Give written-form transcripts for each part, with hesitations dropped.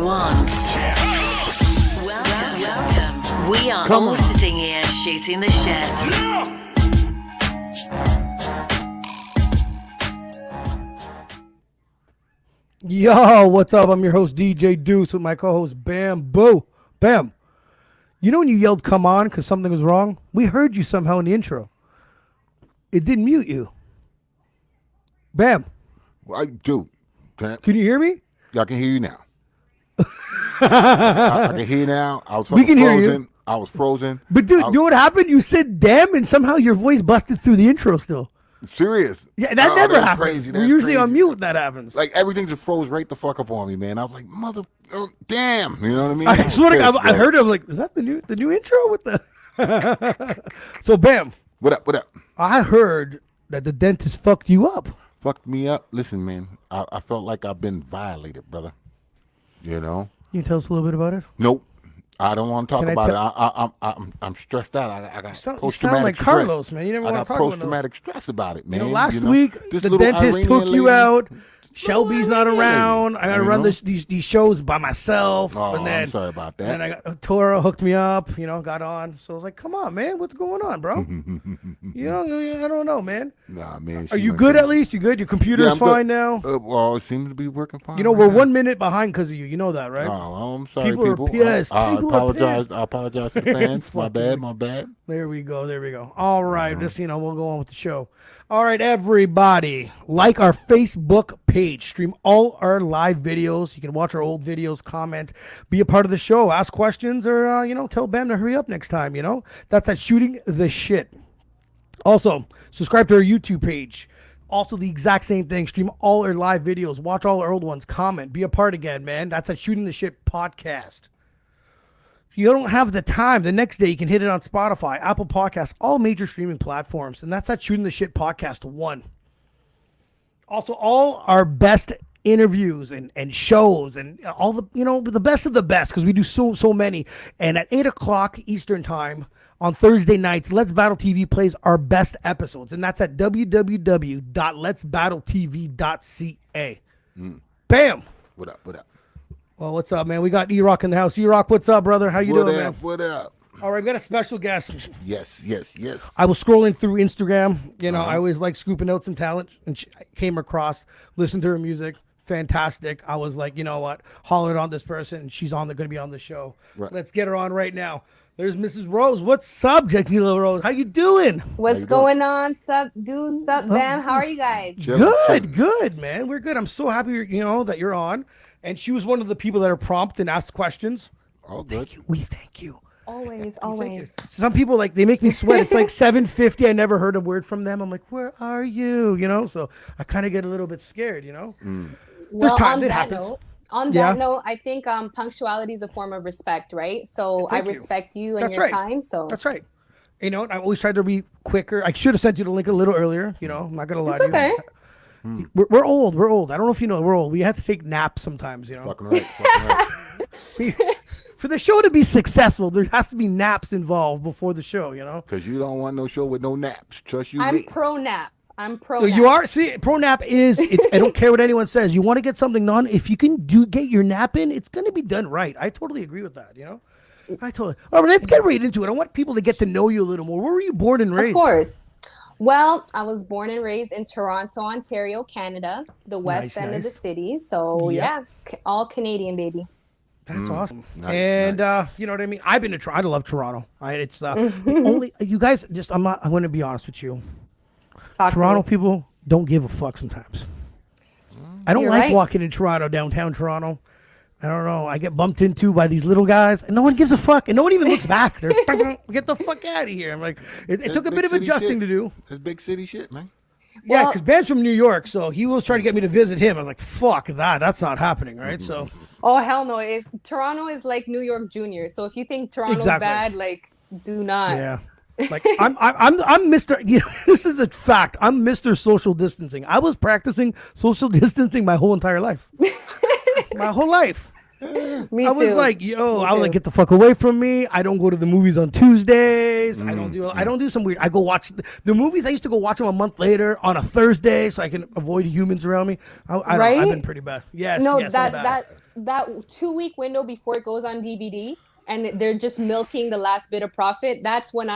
one. Welcome. We are all sitting here shooting the shit. Yo, what's up? I'm your host, DJ Duss, with my co-host, Bamboo. Bam. You know when you yelled, come on, because something was wrong? We heard you somehow in the intro. It didn't mute you. Bam. I do. Can you hear me? I can hear you now. I can hear you now. I was We can frozen. hear you. I was frozen. But dude, you know what happened? You said damn, and somehow your voice busted through the intro still. Serious. Yeah, that never that's happens. Crazy. We're That's usually crazy. on mute when that happens. Like everything just froze right the fuck up on me, man. I was like, damn. You know what I mean? I swear to God, I pissed, heard it. I'm like, is that the new intro with the? So Bam. What up? What up? I heard that the dentist fucked you up. Fucked me up. Listen, man. I felt like I've been violated, brother. You know? Can you tell us a little bit about it? Nope. I don't want to talk Can I about it. I'm stressed out. I got You post-traumatic sound like stress. Carlos, man. You never I want got to talk about it. post-traumatic stress about it, man. Last week, This the little dentist took Iranian you lady- out. Shelby's not Iranian around. lady, I gotta you run know? these shows by myself. Oh, and then, I'm sorry about that. And then I got Tora hooked me up. Got on. So I was like, come on, man, what's going on, bro? I don't know, man. Nah, man. Are you good at least? You good? Your computer's I'm fine good. now. Well, it seems to be working fine. We're right 1 minute behind because of you. You know that, right? now. Oh, I'm sorry, People are people. pissed. I People are apologize. pissed. I apologize to the fans. My bad. My bad. There we go. All right, just we'll go on with the show. All right, everybody, like our Facebook page, stream all our live videos. You can watch our old videos, comment, be a part of the show, ask questions, or tell Bam to hurry up next time. That's at Shooting the Shit. Also, subscribe to our YouTube page. Also, the exact same thing. Stream all our live videos, watch all our old ones, comment, be a part again, man. That's at Shooting the Shit podcast. If you don't have the time, the next day you can hit it on Spotify, Apple Podcasts, all major streaming platforms. And that's at Shooting the Shit Podcast 1. Also, all our best interviews and shows and all the best of the best, because we do so many. And at 8 o'clock Eastern time on Thursday nights, Let's Battle TV plays our best episodes. And that's at www.letsbattletv.ca. Bam! What up? What up? Well, what's up, man? We got E-Rock in the house. E-Rock, what's up, brother? How you doing, man? What up? All right, we got a special guest. Yes. I was scrolling through Instagram. I always like scooping out some talent, and I came across, listened to her music. Fantastic. I was like, you know what? Hollered on this person, and she's going to be on the show. Right. Let's get her on right now. There's Mrs. Rose. What's up, Jacquila Rose? How you doing? What's going on? Sup, dude? Sup, Bam? How are you guys? Good, man. We're good. I'm so happy, that you're on. And she was one of the people that are prompt and asked questions. All good. We thank you. Always. Some people they make me sweat. It's like 7:50. I never heard a word from them. I'm like, where are you? So I kind of get a little bit scared. Well, on that note, I think punctuality is a form of respect, right? So I respect you and your time. So that's right. I always tried to be quicker. I should have sent you the link a little earlier. I'm not gonna lie it's to okay. you. We're old. I don't know if you know, we're old. We have to take naps sometimes. Fucking right. For the show to be successful, there has to be naps involved before the show. Because you don't want no show with no naps. Trust you. I'm pro nap. You are. See, pro nap is. I don't care what anyone says. You want to get something done. If you can get your nap in, it's going to be done right. I totally agree with that. I totally. All right, let's get right into it. I want people to get to know you a little more. Where were you born and raised? Of course. Well, I was born and raised in Toronto, Ontario, Canada, the west end of the city. So yeah, all Canadian, baby. That's awesome. Nice, and you know what I mean? I've been to Toronto. I love Toronto. It's the only you guys I'm going to be honest with you. Toronto people don't give a fuck sometimes. I don't like walking in Toronto, downtown Toronto. I don't know. I get bumped into by these little guys, and no one gives a fuck, and no one even looks back. They're get the fuck out of here. I'm like, it took a bit of adjusting to do. It's big city shit, man. Yeah, because Ben's from New York, so he was trying to get me to visit him. I was like, fuck that. That's not happening, right? So. Oh, hell no. If Toronto is like New York Junior. So if you think Toronto's bad, do not. Yeah. I'm Mr. This is a fact. I'm Mr. Social Distancing. I was practicing social distancing my whole entire life. My whole life. Me I was too. like, yo, I was like, too. get the fuck away from me. I don't go to the movies on Tuesdays. I don't do some weird. I go watch the movies. I used to go watch them a month later on a Thursday so I can avoid humans around me. I don't know. I've been pretty bad. Yes, No, yes, I'm bad. that 2 week window before it goes on DVD and they're just milking the last bit of profit. That's my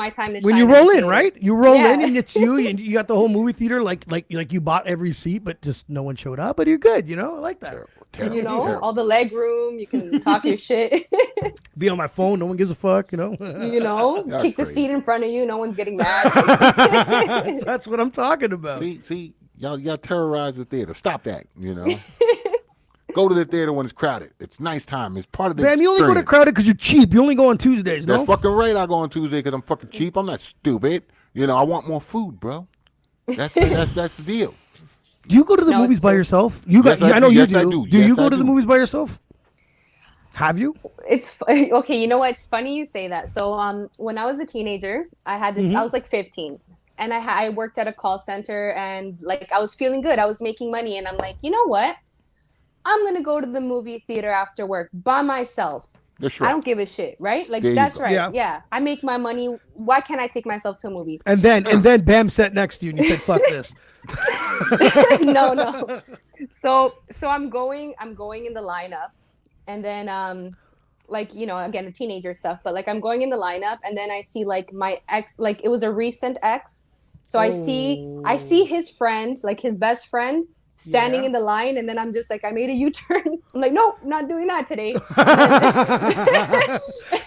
time to shine. When you roll in, right? You roll Yeah. in and it's you, and you got the whole movie theater like you bought every seat, but just no one showed up. But you're good, I like that. You know, all the leg room. You can talk your shit. Be on my phone, no one gives a fuck. You know, kick the seat in front of you. No one's getting mad. That's what I'm talking about. See, y'all terrorize the theater. Stop that. Go to the theater when it's crowded. It's nice time. It's part of the Man, you only go to crowded because you're cheap. You only go on Tuesdays, no? That's fucking right. I go on Tuesday because I'm fucking cheap. I'm not stupid. I want more food, bro. That's the deal. Do you go to the movies by yourself? I know you do. I do. Do Yes, you go I to the do. movies by yourself? Have you? It's okay. You know what? It's funny you say that. So, when I was a teenager, I had this. I was like 15, and I worked at a call center, and like I was feeling good. I was making money, and I'm like, you know what? I'm gonna go to the movie theater after work by myself. That's right. I don't give a shit, right? Like There you that's go. right. Yeah. Yeah, I make my money. Why can't I take myself to a movie? And then Bam sat next to you and you said, "Fuck this." No. So I'm going in the lineup, and then again, the teenager stuff, but like I'm going in the lineup, and then I see like my ex, like it was a recent ex. So I see his friend, like his best friend, standing in the line, and then I'm just like, I made a U-turn. I'm like, nope, not doing that today.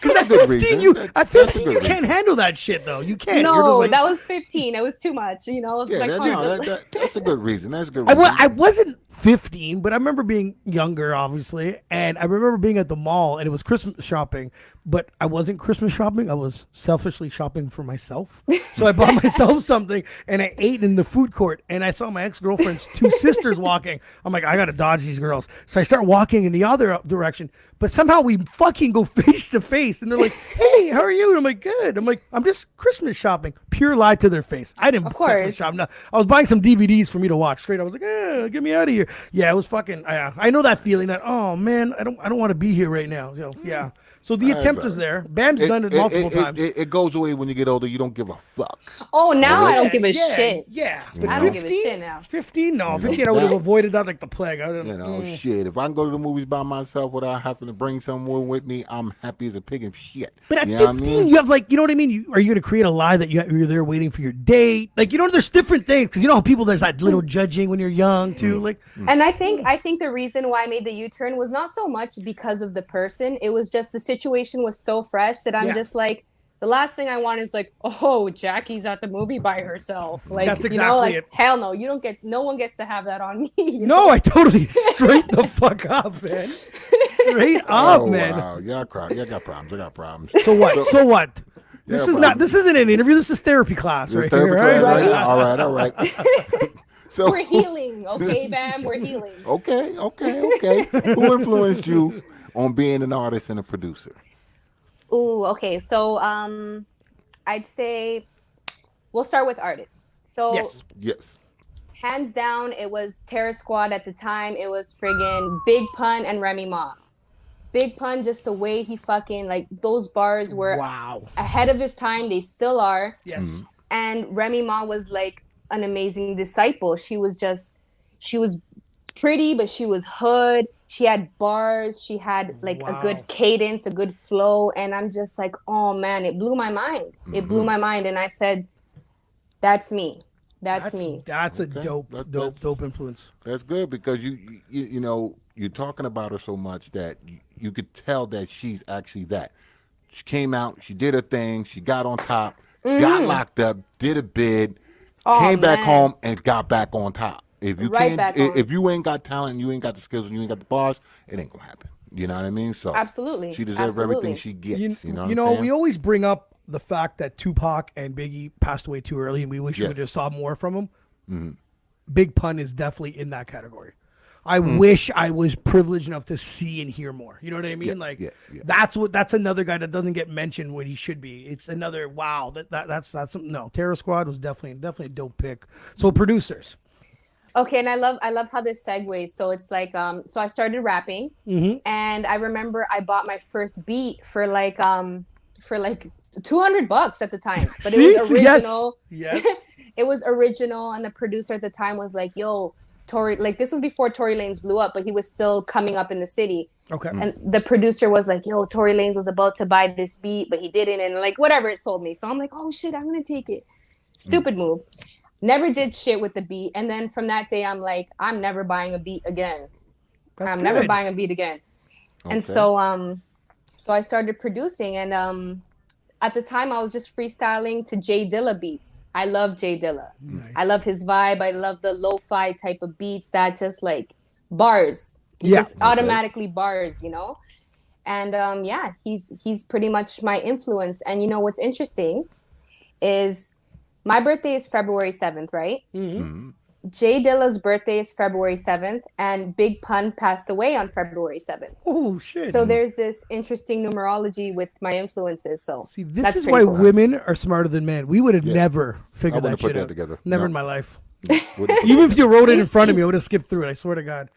Because at 15, you can't handle that shit though. You can't. You're just No, like, that was 15. It was too much, Yeah, like, that's a good reason. That's a good reason. I wasn't 15, but I remember being younger, obviously, and I remember being at the mall, and it was Christmas shopping, but I wasn't Christmas shopping. I was selfishly shopping for myself. So I bought myself something, and I ate in the food court, and I saw my ex-girlfriend's two sisters walking. I'm like, I got to dodge these girls. So I start walking in the other direction, but somehow we fucking go face to face, and they're like, hey, how are you? And I'm like, good. I'm like, I'm just Christmas shopping. Pure lie to their face. I didn't Christmas shop. No, I was buying some DVDs for me to watch straight. I was like, get me out of here. Yeah, it was fucking. I know that feeling that, oh man, I don't want to be here right now. Yeah. So the attempt is there. Bam's done it multiple times. It goes away when you get older. You don't give a fuck. Oh, now I don't give a shit. Yeah, but I don't give a shit now. 15, no. 15, I would have avoided that like the plague. Shit. If I can go to the movies by myself without having to bring someone with me, I'm happy as a pig and shit. But at 15, you have like, you know what I mean? Are you going to create a lie that you're there waiting for your date? Like, there's different things. Because you know how people, there's that little judging when you're young too. Like, and I think the reason why I made the U-turn was not so much because of the person. It was just the situation was so fresh that I'm just like, the last thing I want is like, oh, Jackie's at the movie by herself. Like, that's exactly it. Hell no, no one gets to have that on me. No, I totally straight the fuck up, man. Straight up, man. Wow. Yeah, I got problems. I got problems. So what? Yeah, This isn't an interview. This is therapy class, right therapy here. class, Right? All right. So we're healing, okay, Bam? We're healing. Okay. Who influenced you on being an artist and a producer? Ooh, okay. So I'd say we'll start with artists. So Yes. hands down, it was Terror Squad at the time. It was friggin' Big Pun and Remy Ma. Big Pun, just the way he fucking, like, those bars were ahead of his time. They still are. Yes. And Remy Ma was like an amazing disciple. She was pretty, but she was hood. She had bars. She had like a good cadence, a good flow. And I'm just like, oh man, it blew my mind. It blew my mind. And I said, that's me. That's me. That's a dope influence. That's good because you know, you're talking about her so much that you could tell that she's actually that. She came out, she did her thing, she got on top, got locked up, did a bid, came back home and got back on top. If you if you ain't got talent, you ain't got the skills, and you ain't got the bars, it ain't gonna happen. You know what I mean? So absolutely, she deserves everything she gets. You know, we always bring up the fact that Tupac and Biggie passed away too early, and we wish we would have saw more from them. Mm-hmm. Big Pun is definitely in that category. I wish I was privileged enough to see and hear more. You know what I mean? That's another guy that doesn't get mentioned when he should be. It's another that's something. No, Terror Squad was definitely a dope pick. So producers. Okay, and I love how this segues. So it's like so I started rapping, and I remember I bought my first beat for like $200 at the time, but it was original. Yes. It was original, and the producer at the time was like, "Yo, Tory," like this was before Tory Lanez blew up, but he was still coming up in the city. Okay. And the producer was like, "Yo, Tory Lanez was about to buy this beat, but he didn't," and like whatever, it sold me. So I'm like, "Oh shit, I'm gonna take it." Stupid move. Never did shit with the beat, and then from that day, I'm like, I'm never buying a beat again. I'm never buying a beat again. Okay. And so I started producing, and at the time I was just freestyling to Jay Dilla beats. I love Jay Dilla. Nice. I love his vibe. I love the lo-fi type of beats that just like bars. Just automatically bars, you know? And yeah, he's pretty much my influence. And you know what's interesting is my birthday is February 7th, right? Mm-hmm. Jay Dilla's birthday is February 7th, and Big Pun passed away on February 7th. Oh, shit. So there's this interesting numerology with my influences. So see, this is why cool. Women are smarter than men. We would have never figured that shit out. Together. Never in my life. Even if you wrote it in front of me, I would have skipped through it. I swear to God.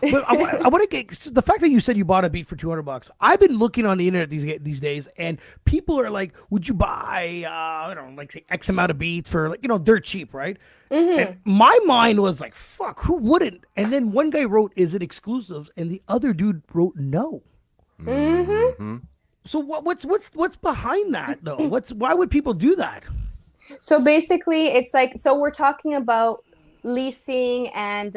But I want to get the fact that you said you bought a beat for $200. I've been looking on the internet these days, and people are like, "Would you buy, I don't know, like say X amount of beats for like dirt cheap, right?" Mm-hmm. And my mind was like, "Fuck, who wouldn't?" And then one guy wrote, "Is it exclusive?" And the other dude wrote, "No." Mm-hmm. So what's behind that though? Why would people do that? So basically, it's like we're talking about leasing and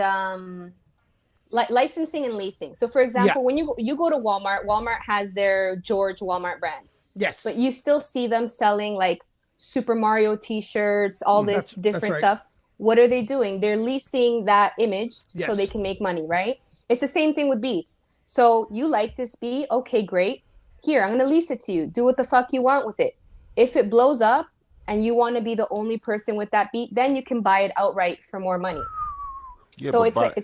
licensing and leasing. So for example, when you go to Walmart has their George Walmart brand. Yes. But you still see them selling like Super Mario t-shirts, all this different stuff. What are they doing? They're leasing that image so they can make money, right? It's the same thing with beats. So you like this beat? Okay, great. Here, I'm going to lease it to you. Do what the fuck you want with it. If it blows up, and you want to be the only person with that beat, then you can buy it outright for more money. Yeah, so but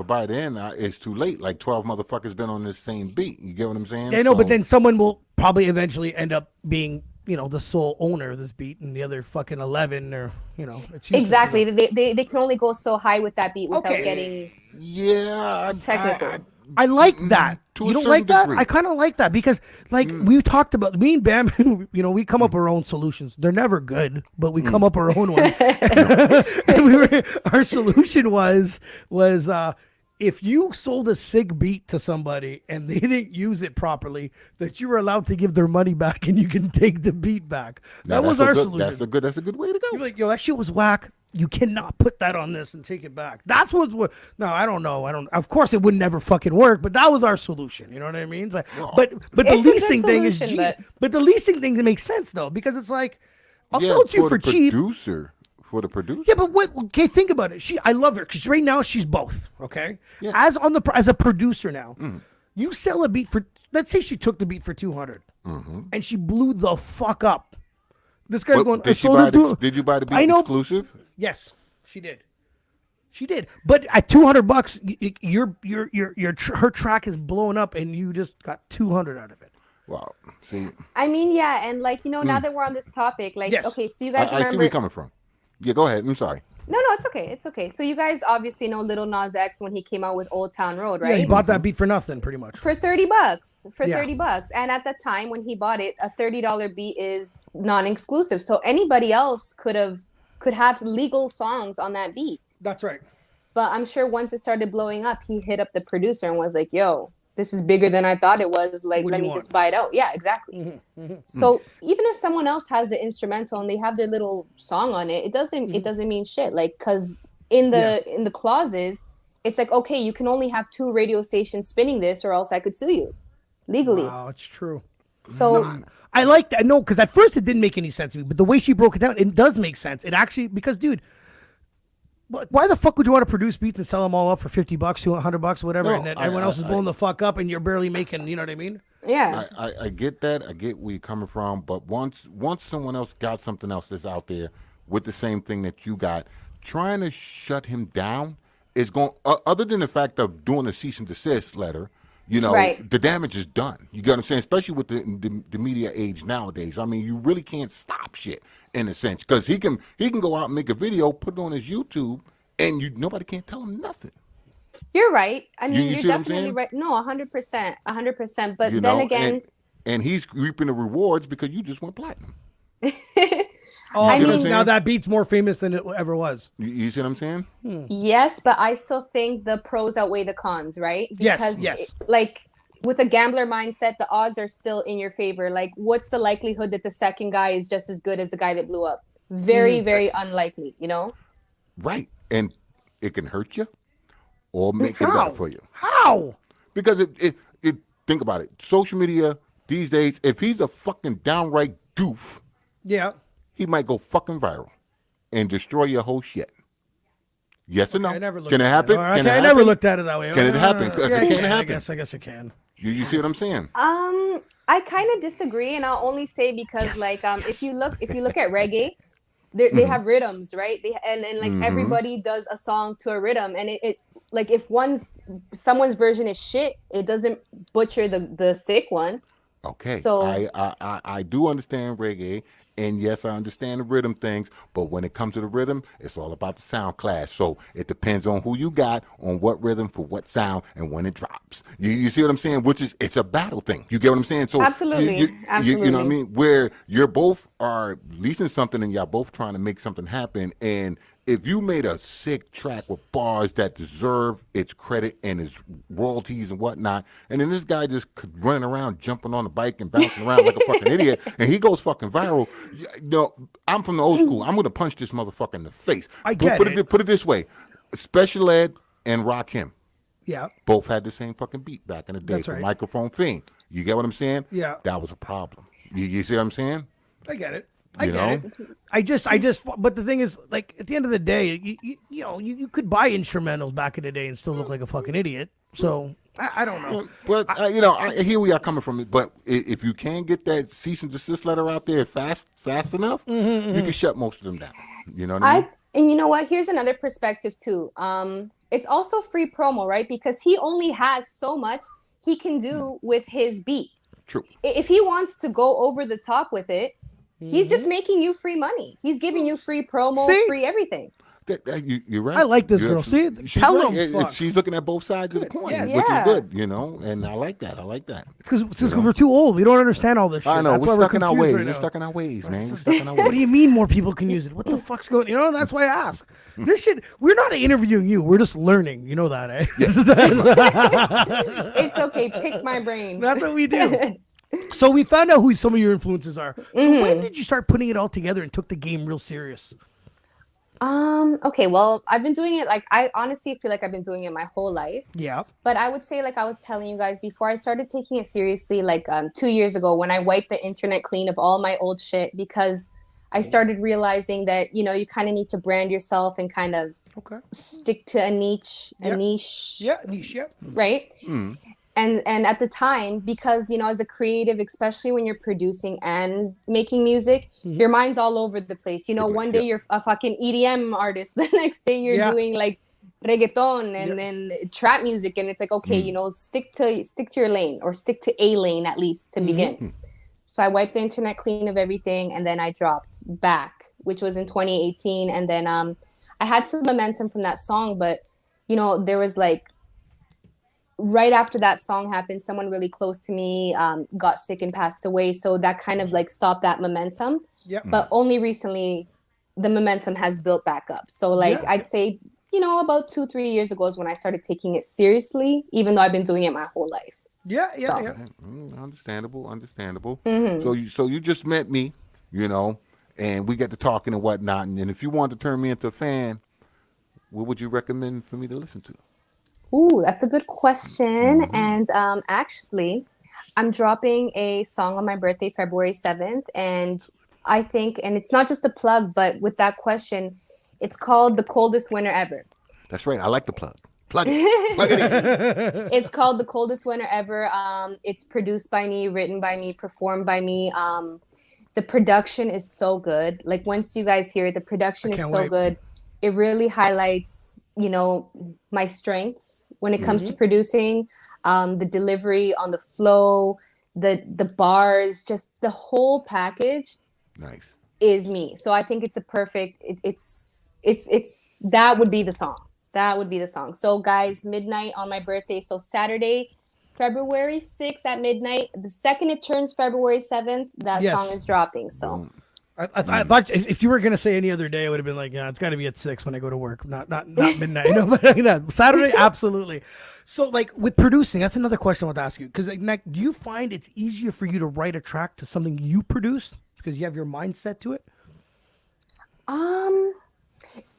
by then it's too late. Like 12 motherfuckers been on this same beat. You get what I'm saying? Yeah, no, but then someone will probably eventually end up being, the sole owner of this beat, and the other fucking 11 or it's exactly. They can only go so high with that beat without getting technical. I like that. You don't like that? I kind of like that because, we talked about me and Bam. We come up with our own solutions. They're never good, but we come up with our own ones. And our solution was if you sold a sick beat to somebody and they didn't use it properly, that you were allowed to give their money back and you can take the beat back. That was our solution. That's a good way to go. You're like, yo, that shit was whack. You cannot put that on this and take it back. That's what. No, I don't know. Of course, it would never fucking work. But that was our solution. You know what I mean? But the leasing thing is. But the leasing thing makes sense though, because it's like I'll sell it to you for cheap. For the producer. Yeah, but okay, think about it. I love her because right now she's both. Okay, as a producer now, you sell a beat for. Let's say she took the beat for 200, and she blew the fuck up. This guy's going. Did you buy the beat exclusive? Yes, she did. But at $200, her track is blowing up, and you just got 200 out of it. Wow. See, I mean, yeah, and now that we're on this topic, okay, so you guys remember? I see where you're coming from. Yeah, go ahead. I'm sorry. No, it's okay. It's okay. So you guys obviously know Lil Nas X when he came out with Old Town Road, right? Yeah, he bought that beat for nothing, pretty much. For $30. $30. And at the time when he bought it, a $30 beat is non-exclusive. So anybody else could have legal songs on that beat. That's right. But I'm sure once it started blowing up, he hit up the producer and was like, yo, this is bigger than I thought it was. Like, let me just buy it out. Yeah, exactly. So even if someone else has the instrumental and they have their little song on it, it doesn't mean shit. Like, cause in the clauses, it's like, okay, you can only have 2 radio stations spinning this, or else I could sue you legally. Wow, it's true. So I like that. No, because at first it didn't make any sense to me, but the way she broke it down, it does make sense. It actually, because dude, why the fuck would you want to produce beats and sell them all up for $50, $100, whatever, and then everyone else is blowing the fuck up and you're barely making, you know what I mean? Yeah. I get that. I get where you're coming from. But once someone else got something else that's out there with the same thing that you got, trying to shut him down is going, other than the fact of doing a cease and desist letter, the damage is done. You get what I'm saying? Especially with the media age nowadays. I mean, you really can't stop pop shit in a sense, because he can go out and make a video, put it on his YouTube, and nobody can't tell him nothing. You're right. I mean, You you're see what I'm definitely saying? right. No, 100%, 100%. But You then know, again, and he's reaping the rewards because you just went platinum. Oh, I You know what I'm mean, now saying? that beat's more famous than it ever was. You see what I'm saying? yes, but I still think the pros outweigh the cons, right? Yes, Because yes. like with a gambler mindset, the odds are still in your favor. Like, what's the likelihood that the second guy is just as good as the guy that blew up? Very, very unlikely, you know? Right. And it can hurt you or make it better for you. How? Because it think about it. Social media these days, if he's a fucking downright goof, Yeah. he might go fucking viral and destroy your whole shit. Yes or no? I never looked Can it at happen? It. Can it I happen? never looked at it that way. Can it happen? Yeah, Can it I happen? guess it can. You see what I'm saying? I kind of disagree, and I'll only say because if you look at reggae, they have rhythms, right? And like everybody does a song to a rhythm, and it like if someone's version is shit, it doesn't butcher the sick one. Okay. So I do understand reggae, and yes, I understand the rhythm things, but when it comes to the rhythm, it's all about the sound class. So it depends on who you got, on what rhythm for what sound, and when it drops. You see what I'm saying? It's a battle thing. You get what I'm saying? So Absolutely. you know what I mean? Where you're both are leasing something and y'all both trying to make something happen, and if you made a sick track with bars that deserve its credit and its royalties and whatnot, and then this guy just running around, jumping on the bike and bouncing around like a fucking idiot, and he goes fucking viral. I'm from the old school. I'm gonna punch this motherfucker in the face. I get it. Put it this way: Special Ed and Rakim Yeah. both had the same fucking beat back in the day. That's for right. Microphone Fiend. You get what I'm saying? Yeah. That was a problem. You see what I'm saying? I get it. I You get know? it. I just, but the thing is, like, at the end of the day, you could buy instrumentals back in the day and still look like a fucking idiot. So I don't know. But I hear where y'all coming from. But if you can get that cease and desist letter out there fast enough, you can shut most of them down. You know what I mean? and you know what? Here's another perspective too. It's also free promo, right? Because he only has so much he can do with his beat. True. If he wants to go over the top with it, he's just making you free money. He's giving you free promo, See? free everything. You're right. I like this You're girl. See, absolutely- she's tell right. him. Fuck. She's looking at both sides of the coin, Yes. which is Yeah. good, and I like that. It's because we're too old. We don't understand all this shit. I know. That's why We're stuck in our confused ways. right We're now. stuck in our ways, man. We're stuck in our ways. What do you mean more people can use it? What the fuck's going? That's why I ask. This shit. We're not interviewing you. We're just learning. You know that, eh? It's okay. Pick my brain. That's what we do. So we found out who some of your influences are. So when did you start putting it all together and took the game real serious? Okay, well, I've been doing it I honestly feel like I've been doing it my whole life. Yeah. But I would say, like I was telling you guys before, I started taking it seriously 2 years ago when I wiped the internet clean of all my old shit, because I started realizing that, you kind of need to brand yourself and kind of stick to a niche, Yeah, niche. Yeah. right? And at the time, because, as a creative, especially when you're producing and making music, your mind's all over the place. One day you're a fucking EDM artist. The next day you're doing like reggaeton and then trap music. And it's like, okay, stick to your lane, or stick to a lane at least to begin. So I wiped the internet clean of everything. And then I dropped Back, which was in 2018. And then I had some momentum from that song. But, there was right after that song happened, someone really close to me got sick and passed away. So that kind of stopped that momentum. Yep. But only recently the momentum has built back up. So I'd say, about 2-3 years ago is when I started taking it seriously, even though I've been doing it my whole life. Yeah. Understandable. Mm-hmm. So you just met me, and we got to talking and whatnot. And if you wanted to turn me into a fan, what would you recommend for me to listen to? Ooh, that's a good question. And actually, I'm dropping a song on my birthday, February 7th. And I think, and it's not just a plug, but with that question, it's called The Coldest Winter Ever. That's right. I like the plug. Plug it. Plug it in. It's called The Coldest Winter Ever. It's produced by me, written by me, performed by me. The production is so good. Once you guys hear it, the production is so good. It really highlights, my strengths when it comes to producing, the delivery on the flow, the bars, just the whole package. Nice. is me. So I think it's a perfect. It's that would be the song. That would be the song. So guys, midnight on my birthday. So Saturday, February 6th at midnight. The second it turns February 7th, that Yes. song is dropping. So. I thought if you were gonna say any other day, I would have been like, yeah, it's got to be at 6 when I go to work, not midnight. No, but like that Saturday, absolutely. So like with producing, that's another question I want to ask you because like, do you find it's easier for you to write a track to something you produce because you have your mindset to it?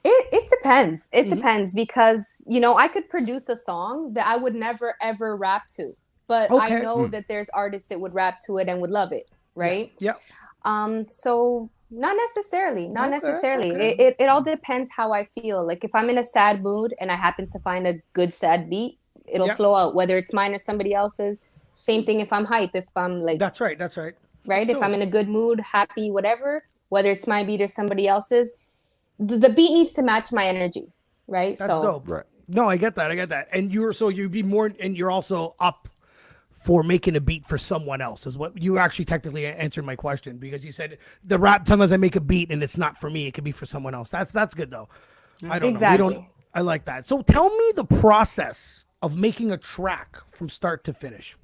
It depends. It depends because I could produce a song that I would never ever rap to, but I know that there's artists that would rap to it and would love it, right? Yeah. So not necessarily. Okay. It all depends how I feel. Like if I'm in a sad mood and I happen to find a good sad beat, it'll flow out, whether it's mine or somebody else's. Same thing if I'm hype, if I'm like That's right. right? If I'm in a good mood, happy, whatever, whether it's my beat or somebody else's, the beat needs to match my energy, right? That's dope. Right. No, I get that. And you'd be more, and you're also up for making a beat for someone else is what you actually technically answered my question because you said the rap, sometimes I make a beat and it's not for me. It could be for someone else. That's good though. I don't know. I like that. So tell me the process of making a track from start to finish.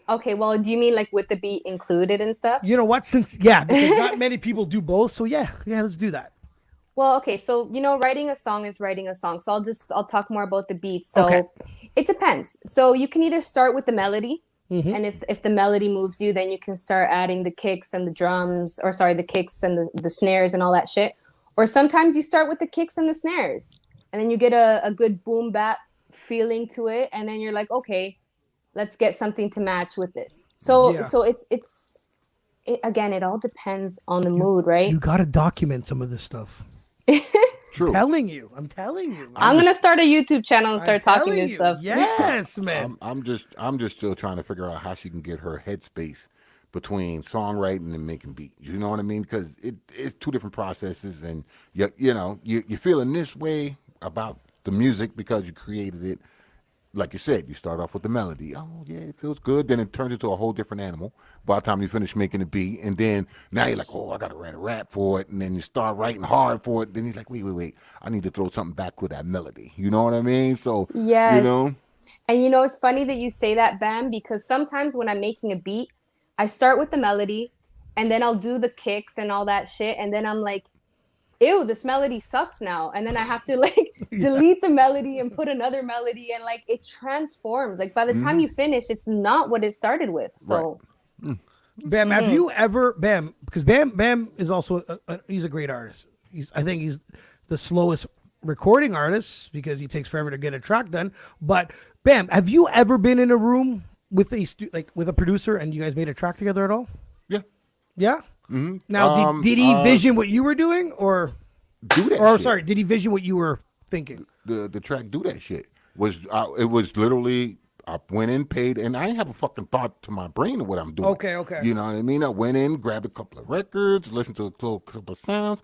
Okay, well, do you mean like with the beat included and stuff? You know what? Because not many people do both. So yeah, let's do that. Well, okay, so writing a song is writing a song. So I'll talk more about the beat. So it depends. So you can either start with the melody, and if the melody moves you, then you can start adding the kicks and the drums, or sorry, the kicks and the snares and all that shit. Or sometimes you start with the kicks and the snares, and then you get a good boom bap feeling to it, and then you're like, okay, let's get something to match with this. So again, it all depends on the mood, right? You got to document some of this stuff. True. I'm telling you. I'm gonna start a YouTube channel and start talking this stuff. Yes, man. I'm just still trying to figure out how she can get her headspace between songwriting and making beats. You know what I mean? Because it's two different processes, and you're feeling this way about the music because you created it. Like you said, you start off with the melody. Oh, yeah, it feels good. Then it turns into a whole different animal by the time you finish making the beat. And then now you're like, oh, I got to write a rap for it. And then you start writing hard for it. Then you're like, wait. I need to throw something back with that melody. You know what I mean? So, yes. And it's funny that you say that, Bam, because sometimes when I'm making a beat, I start with the melody and then I'll do the kicks and all that shit. And then I'm like, ew, this melody sucks now. And then I have to delete the melody and put another melody, and it transforms. Like by the time you finish, it's not what it started with. So Bam, have you ever because Bam is also he's a great artist. I think he's the slowest recording artist because he takes forever to get a track done. But Bam, have you ever been in a room with with a producer and you guys made a track together at all? Yeah. Yeah? Mm-hmm. Now, did he vision what you were doing, or do that? Or shit. sorry, did he vision what you were thinking? The track "Do That Shit" was it was literally I went in, paid, and I didn't have a fucking thought to my brain of what I'm doing. Okay. You know what I mean? I went in, grabbed a couple of records, listened to a couple of sounds.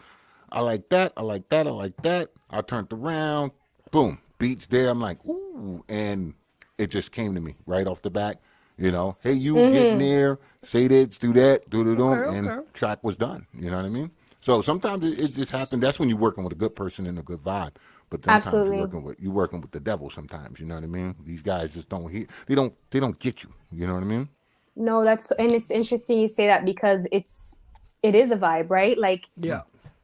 I like that. I turned around, boom, beats there. I'm like, ooh, and it just came to me right off the bat. Hey, you get in there, say this, do that, and track was done. You know what I mean? So sometimes it just happens. That's when you're working with a good person and a good vibe. But sometimes you're working with the devil. Sometimes, you know what I mean? These guys just don't hear. They don't get you. You know what I mean? No, and it's interesting you say that because it is a vibe, right?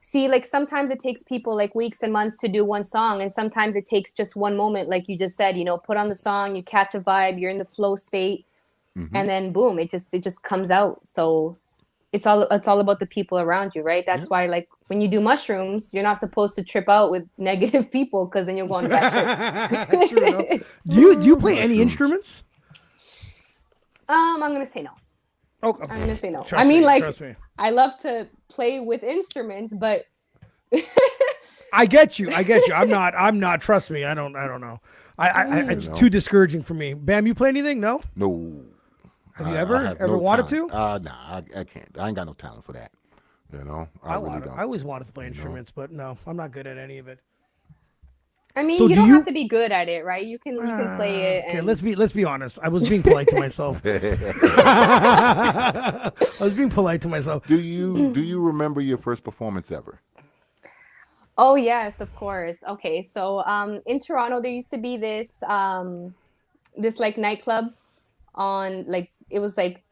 See, sometimes it takes people weeks and months to do one song, and sometimes it takes just one moment, like you just said. Put on the song, you catch a vibe, you're in the flow state. And then boom, it just comes out. So it's all about the people around you, right? That's why when you do mushrooms, you're not supposed to trip out with negative people because then you'll go on bad trip. True, no? Do you play any instruments? I'm gonna say no. Okay. I'm gonna say no. Trust me. I love to play with instruments, but I get you. I'm not. Trust me. I don't know. It's too discouraging for me. Bam, you play anything? No. No. Have you ever wanted to? Nah, I can't. I ain't got no talent for that. I really don't. I always wanted to play instruments, but no, I'm not good at any of it. I mean, So you do don't you- have to be good at it, right? You can play it. Okay, And let's be honest. I was being polite to myself. I was being polite to myself. Do you remember your first performance ever? Oh yes, of course. Okay, so in Toronto there used to be this like nightclub on like it was like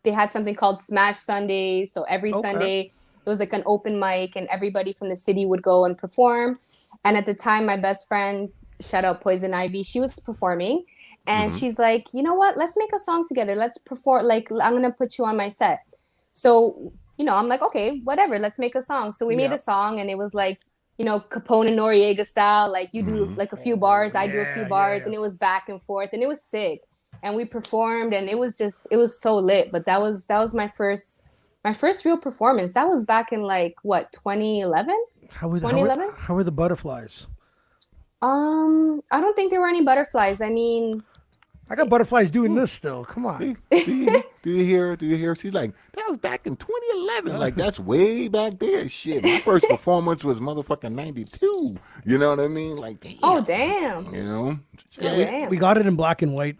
they had something called Smash Sunday. So every Okay. Sunday it was like an open mic and everybody from the city would go and perform. And at the time my best friend, shout out Poison Ivy, she was performing and she's like, "You know what? Let's make a song together. Let's perform like I'm going to put you on my set." So, I'm like, "Okay, whatever. Let's make a song." So we made Yeah. a song and it was like Capone and Noriega style, like you do like a few bars, I do a few bars, and it was back and forth, and it was sick. And we performed, and it was so lit. But that was my first real performance. That was back in like what 2011. How were 2011? how were the butterflies? I don't think there were any butterflies. I mean, I got butterflies doing this still. Come on. Do you hear? She's like, that was back in 2011. Like, that's way back there. Shit, my first performance was motherfucking 92. You know what I mean? Like, damn. oh damn, You know? damn. We got it in black and white.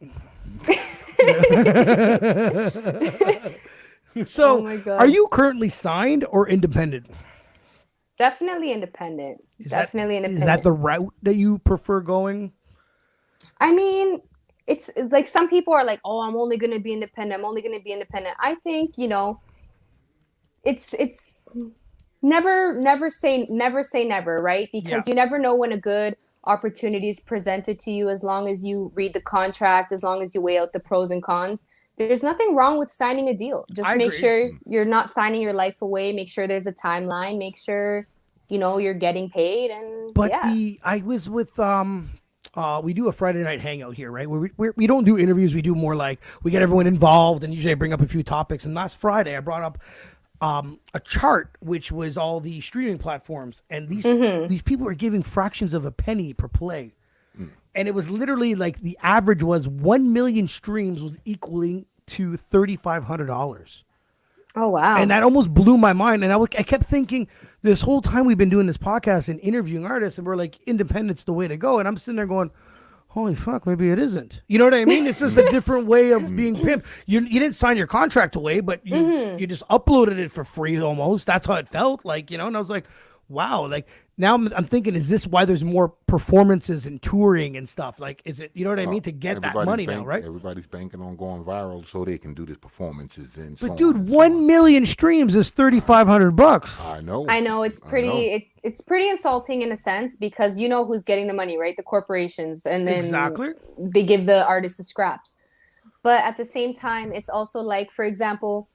So, Oh my God. are you currently signed or independent? Definitely independent. Definitely independent. Is that the route that you prefer going? I mean, it's like some people are like, "Oh, I'm only going to be independent. I'm only going to be independent." I think, it's never say never, right? Because you never know when a good opportunity is presented to you as long as you read the contract, as long as you weigh out the pros and cons. There's nothing wrong with signing a deal. Just I make agree. sure you're not signing your life away. Make sure there's a timeline. Make sure, you're getting paid. And But yeah. I was with we do a Friday night hangout here, right? We don't do interviews. We do more like we get everyone involved, and usually I bring up a few topics. And last Friday I brought up a chart which was all the streaming platforms, and these people are giving fractions of a penny per play. And it was literally like the average was 1 million streams was equaling to $3,500. Oh, wow. And that almost blew my mind. And I kept thinking this whole time we've been doing this podcast and interviewing artists, and we're like, independent's the way to go. And I'm sitting there going, holy fuck, maybe it isn't. You know what I mean? It's just a different way of being pimped. You didn't sign your contract away, but you just uploaded it for free almost. That's how it felt like, and I was like, wow. Like now I'm thinking, is this why there's more performances and touring and stuff? Like, is it, you know what I mean? To get that money now, right? Everybody's banking on going viral so they can do these performances and so But dude, on and so 1 on. million streams is $3,500. I know. It's pretty it's pretty insulting in a sense because you know who's getting the money, right? The corporations, and then Exactly. they give the artists the scraps. But at the same time, it's also like, for example,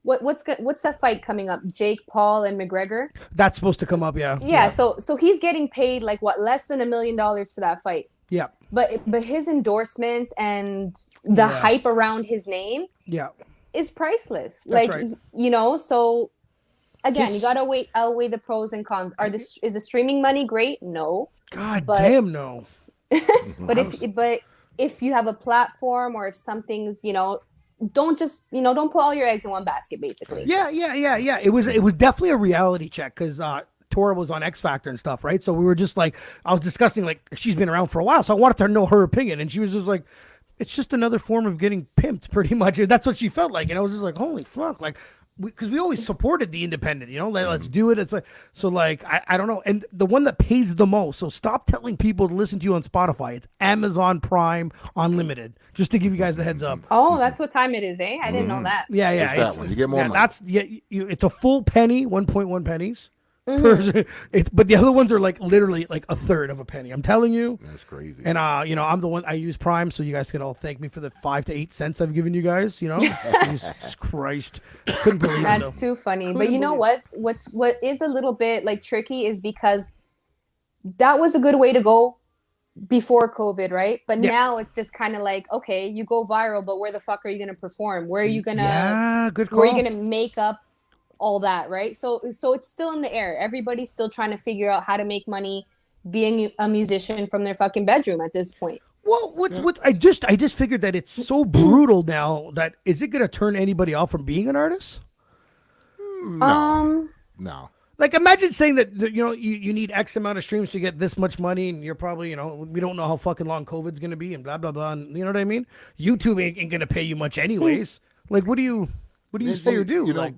what's that fight coming up? Jake Paul and McGregor? That's supposed to come up, yeah. Yeah, so he's getting paid like what, less than $1 million for that fight. Yeah. But his endorsements and the hype around his name Yeah. is priceless. That's like right. So again, you gotta outweigh the pros and cons. Is the streaming money great? No. God But- damn no. But if you have a platform, or if something's, don't just, don't put all your eggs in one basket, basically. Yeah. It was definitely a reality check because Tora was on X Factor and stuff, right? So we were just like, I was discussing, like, she's been around for a while, so I wanted to know her opinion, and she was just like, it's just another form of getting pimped, pretty much. That's what she felt like, and I was just like, holy fuck, like, because we always supported the independent, let's do it. It's like, so like, I don't know, and the one that pays the most. So stop telling people to listen to you on Spotify. It's Amazon Prime Unlimited. Just to give you guys the heads up. Oh, that's what time it is, eh? I didn't know that. Yeah. It's that one. You get more money. That's it's a full penny, 1.1 pennies. But the other ones are like literally like a third of a penny. I'm telling you. That's crazy. And I'm the one, I use Prime, so you guys can all thank me for the 5 to 8 cents I've given you guys. Jesus Christ, couldn't believe it. That's though. too funny. But you know what? What is a little bit like tricky is because that was a good way to go before COVID, right? But now it's just kind of like, okay, you go viral, but where the fuck are you gonna perform? Where are you gonna? Yeah, good call. Where are you gonna make up all that, right? So it's still in the air. Everybody's still trying to figure out how to make money being a musician from their fucking bedroom at this point. Well, what I just figured that it's so brutal now that is it gonna turn anybody off from being an artist? No. Like, imagine saying that you need X amount of streams to get this much money, and you're probably we don't know how fucking long COVID's gonna be, and blah blah blah. And you know what I mean? YouTube ain't gonna pay you much anyways. Like, what do you say or do?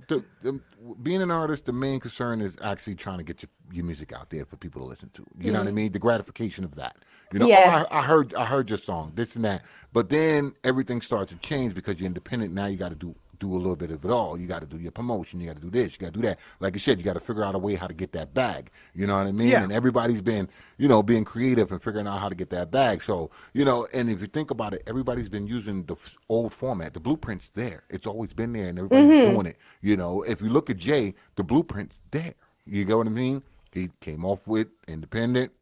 Being an artist, the main concern is actually trying to get your music out there for people to listen to. You know what I mean? The gratification of that. Yes. I heard your song, this and that. But then everything starts to change because you're independent. Now you got to do a little bit of it all. You got to do your promotion. You got to do this. You got to do that. Like I said, you got to figure out a way how to get that bag. You know what I mean? Yeah. And everybody's been, being creative and figuring out how to get that bag. So, and if you think about it, everybody's been using the old format. The blueprint's there. It's always been there, and everybody's doing it. If you look at Jay, the blueprint's there. You get what I mean? He came off with independent,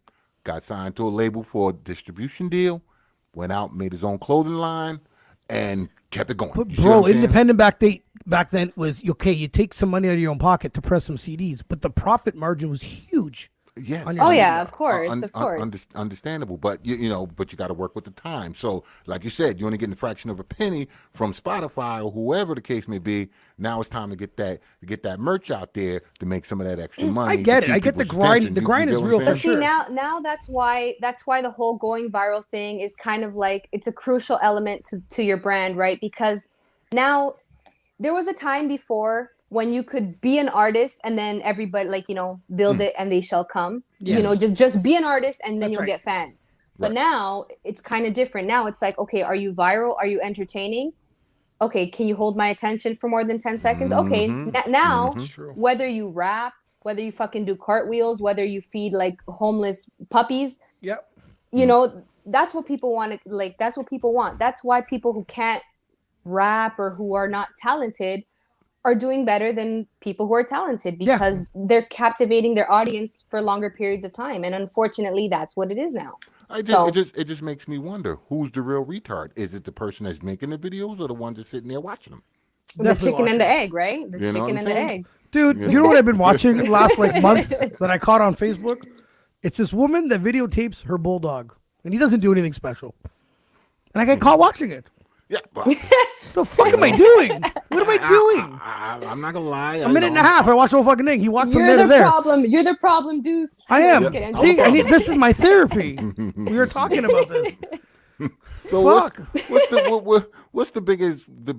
got signed to a label for a distribution deal, went out, made his own clothing line, and kept it going. But bro, independent back then was okay. You take some money out of your own pocket to press some CDs, but the profit margin was huge. Yes. Oh yeah, of course. Understandable, but but you got to work with the time. So, like you said, you're only getting a fraction of a penny from Spotify or whoever the case may be. Now it's time to get that merch out there to make some of that extra money. I get it. I get the grind. Attention. The grind is real for But see, sure. now that's why the whole going viral thing is kind of like it's a crucial element to your brand, right? Because now there was a time before when you could be an artist and then everybody build it and they shall come. Yes. Just be an artist and then That's you'll right. get fans. But now it's kind of different. Now it's like, okay, are you viral? Are you entertaining? Okay, can you hold my attention for more than 10 seconds? Okay, now whether you rap, whether you fucking do cartwheels, whether you feed like homeless puppies, Yep. that's what people want to that's what people want. That's why people who can't rap or who are not talented are doing better than people who are talented because they're captivating their audience for longer periods of time. And unfortunately, that's what it is now. It just makes me wonder, who's the real retard? Is it the person that's making the videos or the one that's sitting there watching them? The chicken and the egg, right? The chicken and the egg. Dude, you know what I've been watching last month that I caught on Facebook? It's this woman that videotapes her bulldog, and he doesn't do anything special. And I get caught watching it. Yeah, but The fuck am I doing? What am I doing? I'm not gonna lie. A minute and a half. I watched the whole fucking thing. He walked from there You're to the there. problem. You're the problem, Duss. I am. Just kidding. See, this is my therapy. We were talking about this. So Fuck. what's the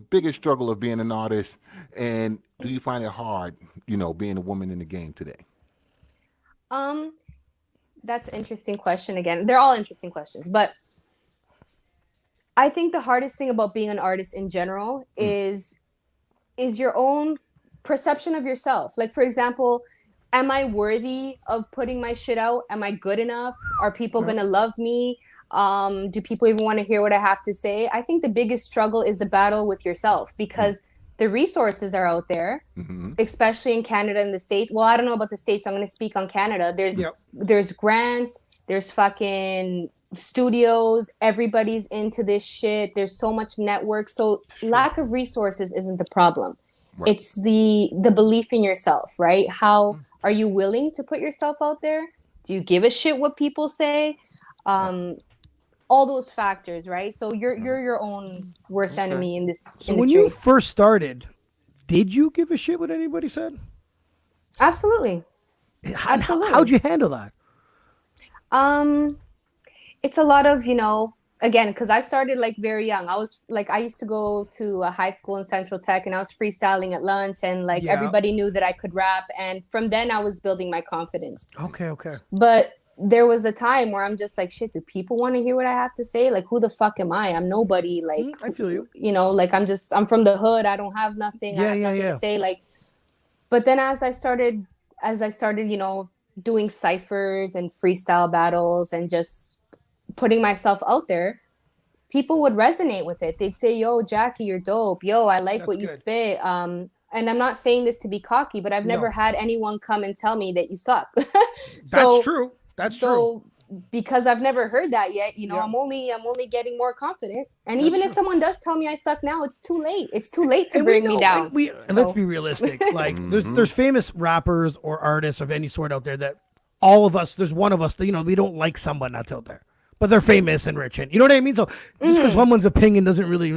biggest struggle of being an artist, and do you find it hard, being a woman in the game today? That's an interesting question. Again, they're all interesting questions, but I think the hardest thing about being an artist in general is your own perception of yourself. Like, for example, am I worthy of putting my shit out? Am I good enough? Are people going to love me? Do people even want to hear what I have to say? I think the biggest struggle is the battle with yourself because the resources are out there, especially in Canada and the States. Well, I don't know about the States. I'm going to speak on Canada. There's grants. There's fucking studios. Everybody's into this shit. There's so much network. So lack of resources isn't the problem. Right. It's the belief in yourself, right? How are you willing to put yourself out there? Do you give a shit what people say? All those factors, right? So you're your own worst enemy in this industry. When you first started, did you give a shit what anybody said? Absolutely. Absolutely. How'd you handle that? It's a lot of, again, because I started very young. I used to go to a high school in Central Tech and I was freestyling at lunch and everybody knew that I could rap. And from then I was building my confidence. Okay. But there was a time where I'm just like, shit, do people want to hear what I have to say? Like, who the fuck am I? I'm nobody. I feel you. I'm from the hood. I don't have nothing. I have nothing to say. But then as I started, doing ciphers and freestyle battles and just putting myself out there, people would resonate with it. They'd say, yo, Jackie, you're dope. Yo, I like what you spit. And I'm not saying this to be cocky, but I've never had anyone come and tell me that you suck. That's true. That's true. Because I've never heard that yet, I'm only getting more confident. And even if someone does tell me I suck now, it's too late. It's too late to bring me down. Let's be realistic. There's famous rappers or artists of any sort out there that all of us, there's one of us that, we don't like someone that's out there. but they're famous and rich, and you know what I mean. So just because someone's opinion doesn't really,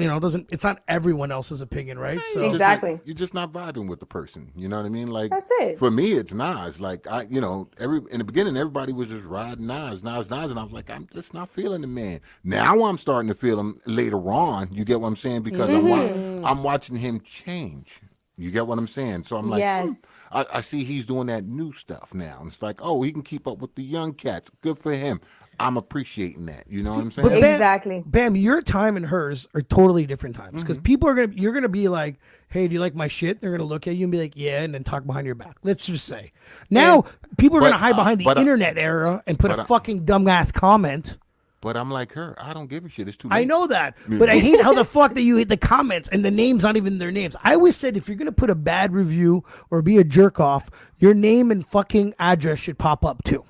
it's not everyone else's opinion, right? So Exactly. You're just not vibing with the person. You know what I mean? Like That's it. For me, it's Nas. Like in the beginning, everybody was just riding Nas, and I was like, I'm just not feeling the man. Now I'm starting to feel him later on. You get what I'm saying? Because I'm watching him change. You get what I'm saying? So I'm like, Yes. I see he's doing that new stuff now. And it's like, oh, he can keep up with the young cats. Good for him. I'm appreciating that. You know what I'm saying? But Exactly. Bam, your time and hers are totally different times because you're gonna be like, hey, do you like my shit? They're gonna look at you and be like, yeah, and then talk behind your back. Let's just say now people are gonna hide behind the internet era and put a fucking dumbass comment. But I'm like her. I don't give a shit. It's too late. I know that, but I hate how the fuck that you hit the comments and the names not even their names. I always said if you're gonna put a bad review or be a jerk off, your name and fucking address should pop up too.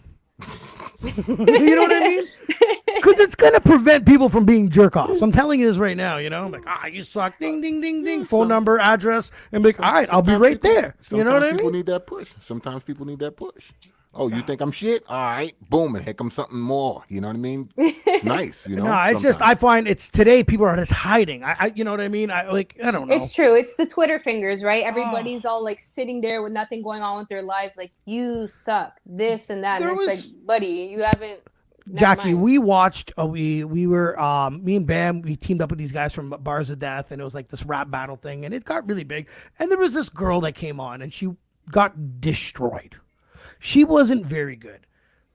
You know what I mean? Because it's gonna prevent people from being jerk offs. I'm telling you this right now. I'm like, you suck. Ding, ding, ding, ding. Phone number, address, and be like, all right, I'll be right there. You know what I mean? People need that push. Sometimes people need that push. Oh, you think I'm shit? All right, boom, and here comes something more. You know what I mean? It's nice, No, it's just I find it's today people are just hiding. You know what I mean? I don't know. It's true. It's the Twitter fingers, right? Everybody's all like sitting there with nothing going on with their lives, like you suck, this and that. And it's like, buddy, you haven't. Jackie, we watched. We were me and Bam. We teamed up with these guys from Bars of Death, and it was like this rap battle thing, and it got really big. And there was this girl that came on, and she got destroyed. She wasn't very good.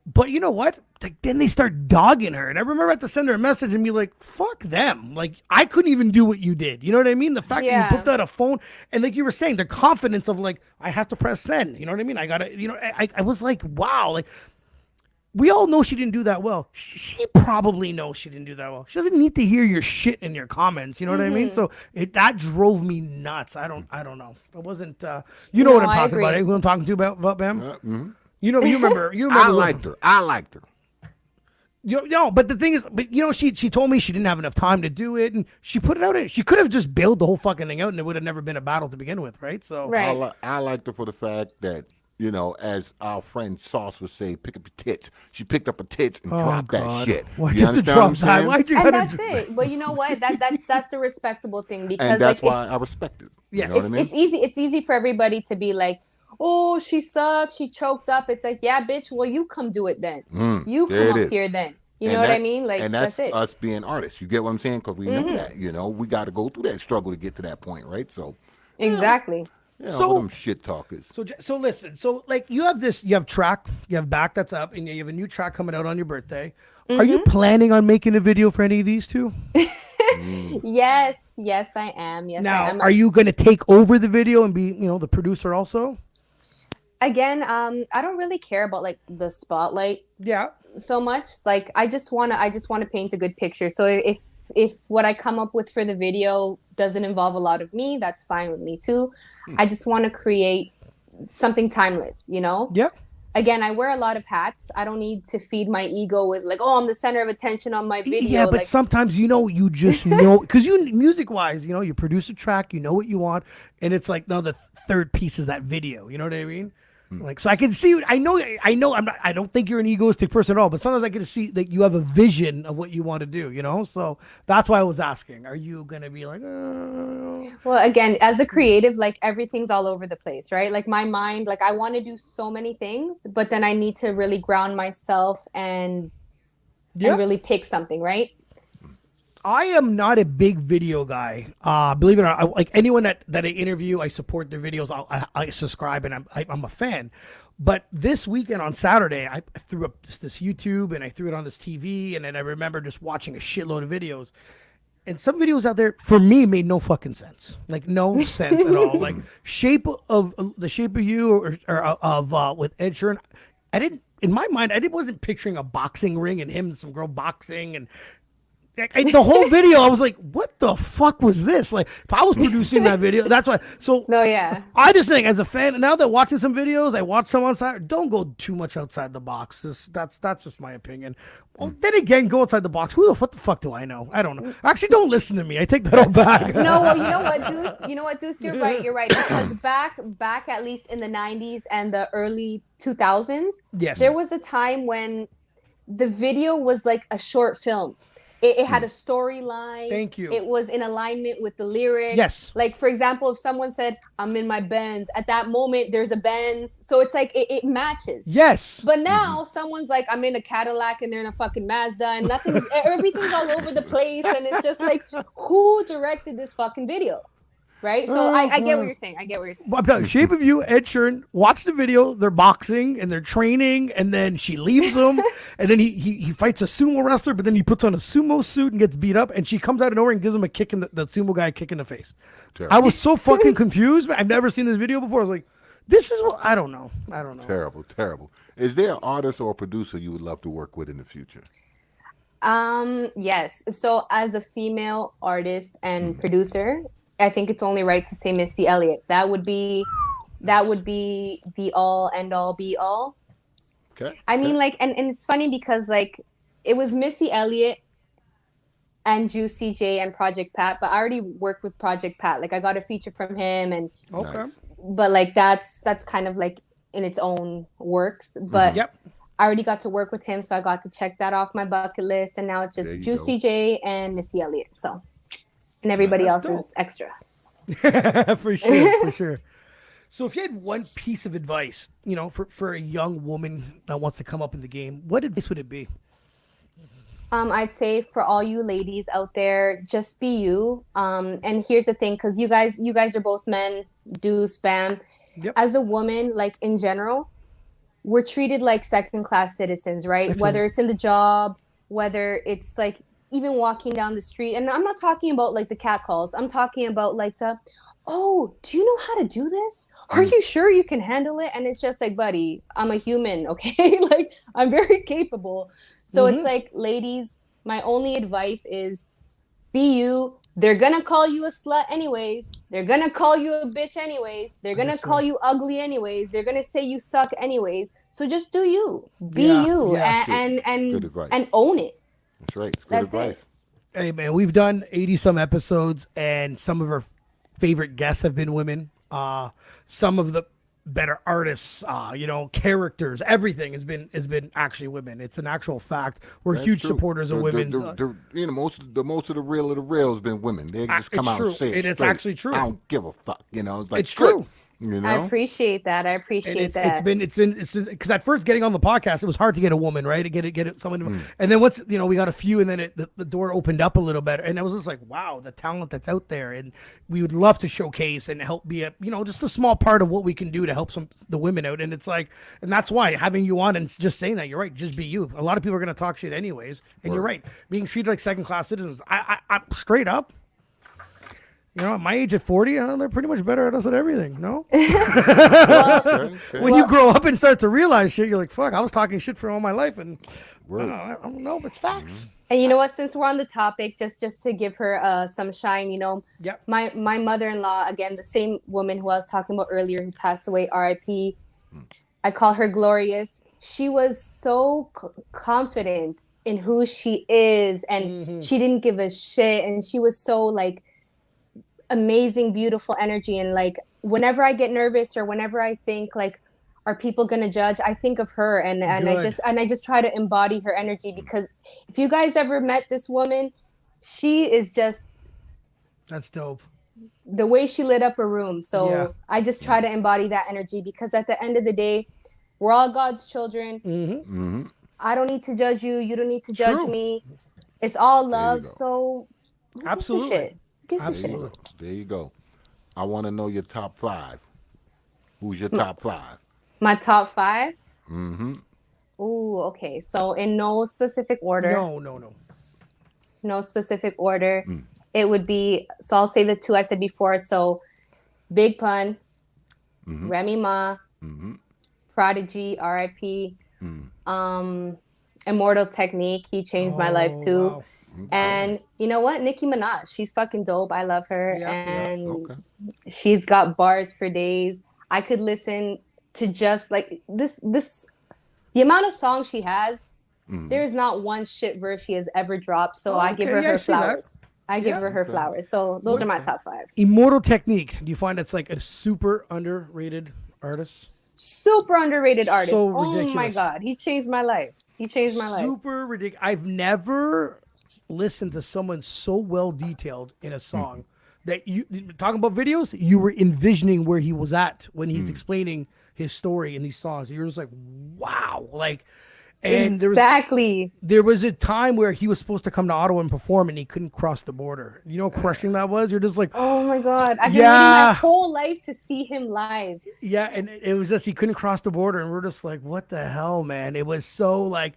But you know what? Like, then they start dogging her. And I remember I had to send her a message and be like, fuck them. Like, I couldn't even do what you did. You know what I mean? The fact that you put out a phone and like you were saying, the confidence of like, I have to press send. You know what I mean? I got to, I was like, wow. Like, we all know she didn't do that well. She probably knows she didn't do that well. She doesn't need to hear your shit in your comments. You know what I mean? So that drove me nuts. I don't know. It wasn't. You know what I'm talking about? Who I'm talking to about Bam? You remember. I liked her. No, but the thing is, she told me she didn't have enough time to do it, and she put it out. She could have just bailed the whole fucking thing out, and it would have never been a battle to begin with, right? So I liked her for the fact that, as our friend Sauce would say, pick up your tits. She picked up her tits and dropped that shit. Why'd you have to drop that? And that's it. Well, you know what? That's a respectable thing because and that's why I respect it. Yeah, it's easy. It's easy for everybody to be like, oh, she sucks. She choked up. It's like, yeah, bitch. Well, you come do it then. You come up here then. You know what I mean? Like, and that's it. us being artists. You get what I'm saying? Because we know that. We got to go through that struggle to get to that point, right? So exactly. So them shit talkers. So listen. So like you have track, you have back that's up, and you have a new track coming out on your birthday. Are you planning on making a video for any of these two? Yes, I am. Yes, now, I am. Are you going to take over the video and be, the producer also? Again, I don't really care about like the spotlight. Yeah. So much. Like I just wanna paint a good picture. So if what I come up with for the video doesn't involve a lot of me, that's fine with me too. I just want to create something timeless, Yeah. Again, I wear a lot of hats. I don't need to feed my ego with like, oh, I'm the center of attention on my video. Yeah, but sometimes you just know because music wise, you produce a track, you know what you want, and it's like no, the third piece is that video. You know what I mean? Like, so I can see. I know. I don't think you're an egoistic person at all. But sometimes I can see that you have a vision of what you want to do. So that's why I was asking. Are you gonna be like? Well, again, as a creative, like everything's all over the place, right? Like my mind, like I want to do so many things, but then I need to really ground myself and really pick something, right? I am not a big video guy. Believe it or not, like anyone that I interview, I support their videos. I subscribe and I'm a fan. But this weekend on Saturday, I threw up this YouTube and I threw it on this TV, and then I remember just watching a shitload of videos. And some videos out there for me made no fucking sense. Like no sense at all. Like shape of you or of with Ed Sheeran. I didn't in my mind. Wasn't picturing a boxing ring and him and some girl boxing and. The whole video, I was like, what the fuck was this? Like, if I was producing that video, that's why. So, no, yeah. I just think, as a fan, now that watching some videos, I watch some outside, don't go too much outside the box. That's just my opinion. Well, then again, go outside the box. What the fuck do I know? I don't know. Actually, don't listen to me. I take that all back. No, well, you know what, Duss? You're right. Because back at least in the 90s and the early 2000s, yes, there was a time when the video was like a short film. It had a storyline. Thank you. It was in alignment with the lyrics. Yes. Like, for example, if someone said, I'm in my Benz, at that moment, there's a Benz. So it's like, it matches. Yes. But now someone's like, I'm in a Cadillac and they're in a fucking Mazda and everything's all over the place. And it's just like, who directed this fucking video? Right? So I get what you're saying. I'm telling you, Shape of You, Ed Sheeran, watch the video. They're boxing and they're training, and then she leaves him, and then he fights a sumo wrestler, but then he puts on a sumo suit and gets beat up, and she comes out of nowhere and gives him a kick in the sumo guy kick in the face. Terrible. I was so fucking confused. I've never seen this video before. I was like, this is what I don't know. Terrible. Is there an artist or a producer you would love to work with in the future? Yes. So as a female artist and producer, I think it's only right to say Missy Elliott. That would be the all end all be all. Okay. I mean, like, and it's funny because like it was Missy Elliott and Juicy J and Project Pat, but I already worked with Project Pat. Like I got a feature from him, and but like that's kind of like in its own works. But I already got to work with him, so I got to check that off my bucket list, and now it's just Juicy J and Missy Elliott. So. And everybody else is extra. For sure. So if you had one piece of advice, for a young woman that wants to come up in the game, what advice would it be? I'd say for all you ladies out there, just be you. And here's the thing, because you guys are both men, Duss, Bam. Yep. As a woman, like in general, we're treated like second-class citizens, right? Whether it's in the job, whether it's like even walking down the street. And I'm not talking about like the catcalls. I'm talking about like do you know how to do this? Are you sure you can handle it? And it's just like, buddy, I'm a human, okay? Like I'm very capable. So it's like, ladies, my only advice is be you. They're gonna call you a slut anyways. They're gonna call you a bitch anyways. They're gonna call you ugly anyways. They're gonna say you suck anyways. So just do you. Be you and own it. That's right. That's it. Hey, man, we've done 80-some episodes, and some of our favorite guests have been women. Some of the better artists, characters, everything has been actually women. It's an actual fact. We're huge supporters of women. Most of the real has been women. They just come out and say it. It's actually true. I don't give a fuck. It's like it's true. I appreciate that. It's been because at first getting on the podcast, it was hard to get a woman, right? To get someone, and then once we got a few, and then the door opened up a little bit, and I was just like, wow, the talent that's out there, and we would love to showcase and help be just a small part of what we can do to help the women out, and it's like, and that's why having you on and just saying that, you're right, just be you. A lot of people are gonna talk shit anyways, and you're right, being treated like second class citizens. I'm straight up. At my age of 40, they're pretty much better at us at everything, no? When you grow up and start to realize shit, you're like, fuck, I was talking shit for all my life, and I don't know, but it's facts. And you know what? Since we're on the topic, just to give her some shine, my mother-in-law, again, the same woman who I was talking about earlier who passed away, R.I.P., I call her Glorious. She was so confident in who she is, and she didn't give a shit, and she was so, like, amazing, beautiful energy. And like whenever I get nervous or whenever I think like, are people gonna judge, I think of her, and I just try to embody her energy, because if you guys ever met this woman, she is just, that's dope, the way she lit up a room. So I just try to embody that energy, because at the end of the day, we're all God's children. I don't need to judge you, you don't need to judge me. It's all love. So absolutely. There you go. I want to know your top 5. Who's your top 5? My top 5? Ooh, okay. So in no specific order. No. No specific order. It would be, so I'll say the 2 I said before. So Big Pun, Remy Ma, Prodigy, R.I.P., Immortal Technique. He changed my life too. Wow. And you know what? Nicki Minaj, she's fucking dope. I love her. She's got bars for days. I could listen to just like this, the amount of songs she has, there's not one shit verse she has ever dropped. So I give her her flowers. I give her her flowers. So those are my top 5. Immortal Technique. Do you find it's like a super underrated artist? Super underrated artist. So oh ridiculous. My God. He changed my life. You changed my life. Super ridiculous. I've never listened to someone so well detailed in a song that you talking about videos. You were envisioning where he was at when he's explaining his story in these songs. You're just like, wow, like. And exactly. There was a time where he was supposed to come to Ottawa and perform, and he couldn't cross the border. You know how crushing that was? You're just like, oh my God. I've been waiting my whole life to see him live. Yeah, and it was just, he couldn't cross the border, and we're just like, what the hell, man? It was so like,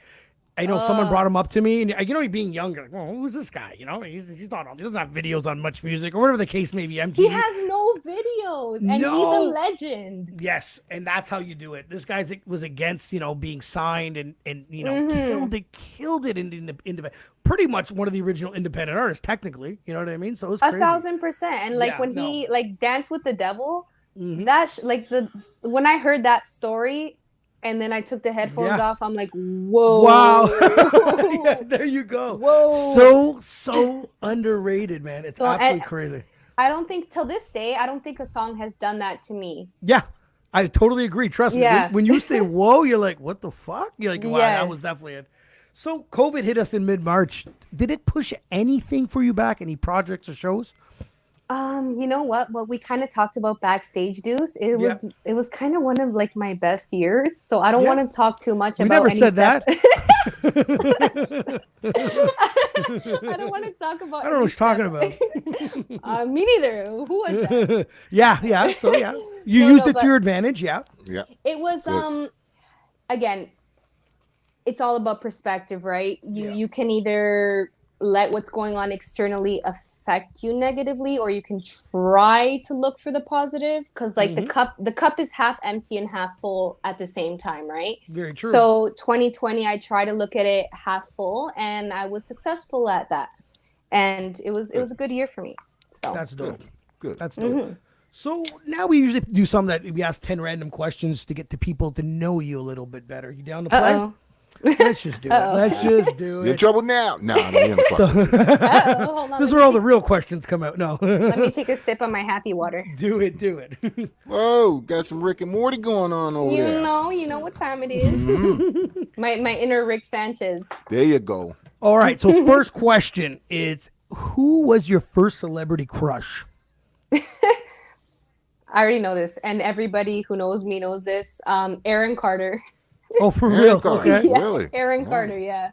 I know someone brought him up to me, and you know, being younger, like, well, who's this guy? You know, he's not on, he doesn't have videos on much music or whatever the case may be. MTV. He has no videos, and he's a legend. Yes, and that's how you do it. This guy was against, you know, being signed and you know, killed it in independent. Pretty much one of the original independent artists, technically. You know what I mean? So it was crazy. 1,000%. And like he like danced with the devil, that when I heard that story. And then I took the headphones off. I'm like, whoa. Wow. Yeah, there you go. Whoa. So underrated, man. It's absolutely crazy. I don't think, till this day, I don't think a song has done that to me. Yeah. I totally agree. Trust me. When you say whoa, you're like, what the fuck? You're like, wow, that was definitely it. So COVID hit us in mid-March. Did it push anything for you back? Any projects or shows? You know what we kind of talked about backstage, Duss. It was kind of one of like my best years, so I don't want to talk too much about never said that. I don't want to talk about, I don't know what you're talking about. Me neither. Who was that? So you used it to your advantage. Yeah It was again, it's all about perspective, right? You can either let what's going on externally affect you negatively, or you can try to look for the positive, because like the cup is half empty and half full at the same time, right? Very true. So 2020, I try to look at it half full, and I was successful at that, and it was a good year for me. So that's dope. Good. That's dope. So now we usually do something that we ask 10 random questions to get the people to know you a little bit better. You down to play? Let's just do it. Let's just do it. You're in trouble now. No, I'm hold on. This is where all the real questions come out. No. Let me take a sip of my happy water. Do it. Whoa, got some Rick and Morty going on over there. You know what time it is. My inner Rick Sanchez. There you go. All right. So first question is, who was your first celebrity crush? I already know this, and everybody who knows me knows this. Aaron Carter. Oh, for real? Okay. Yeah, Really? Aaron Carter, yeah.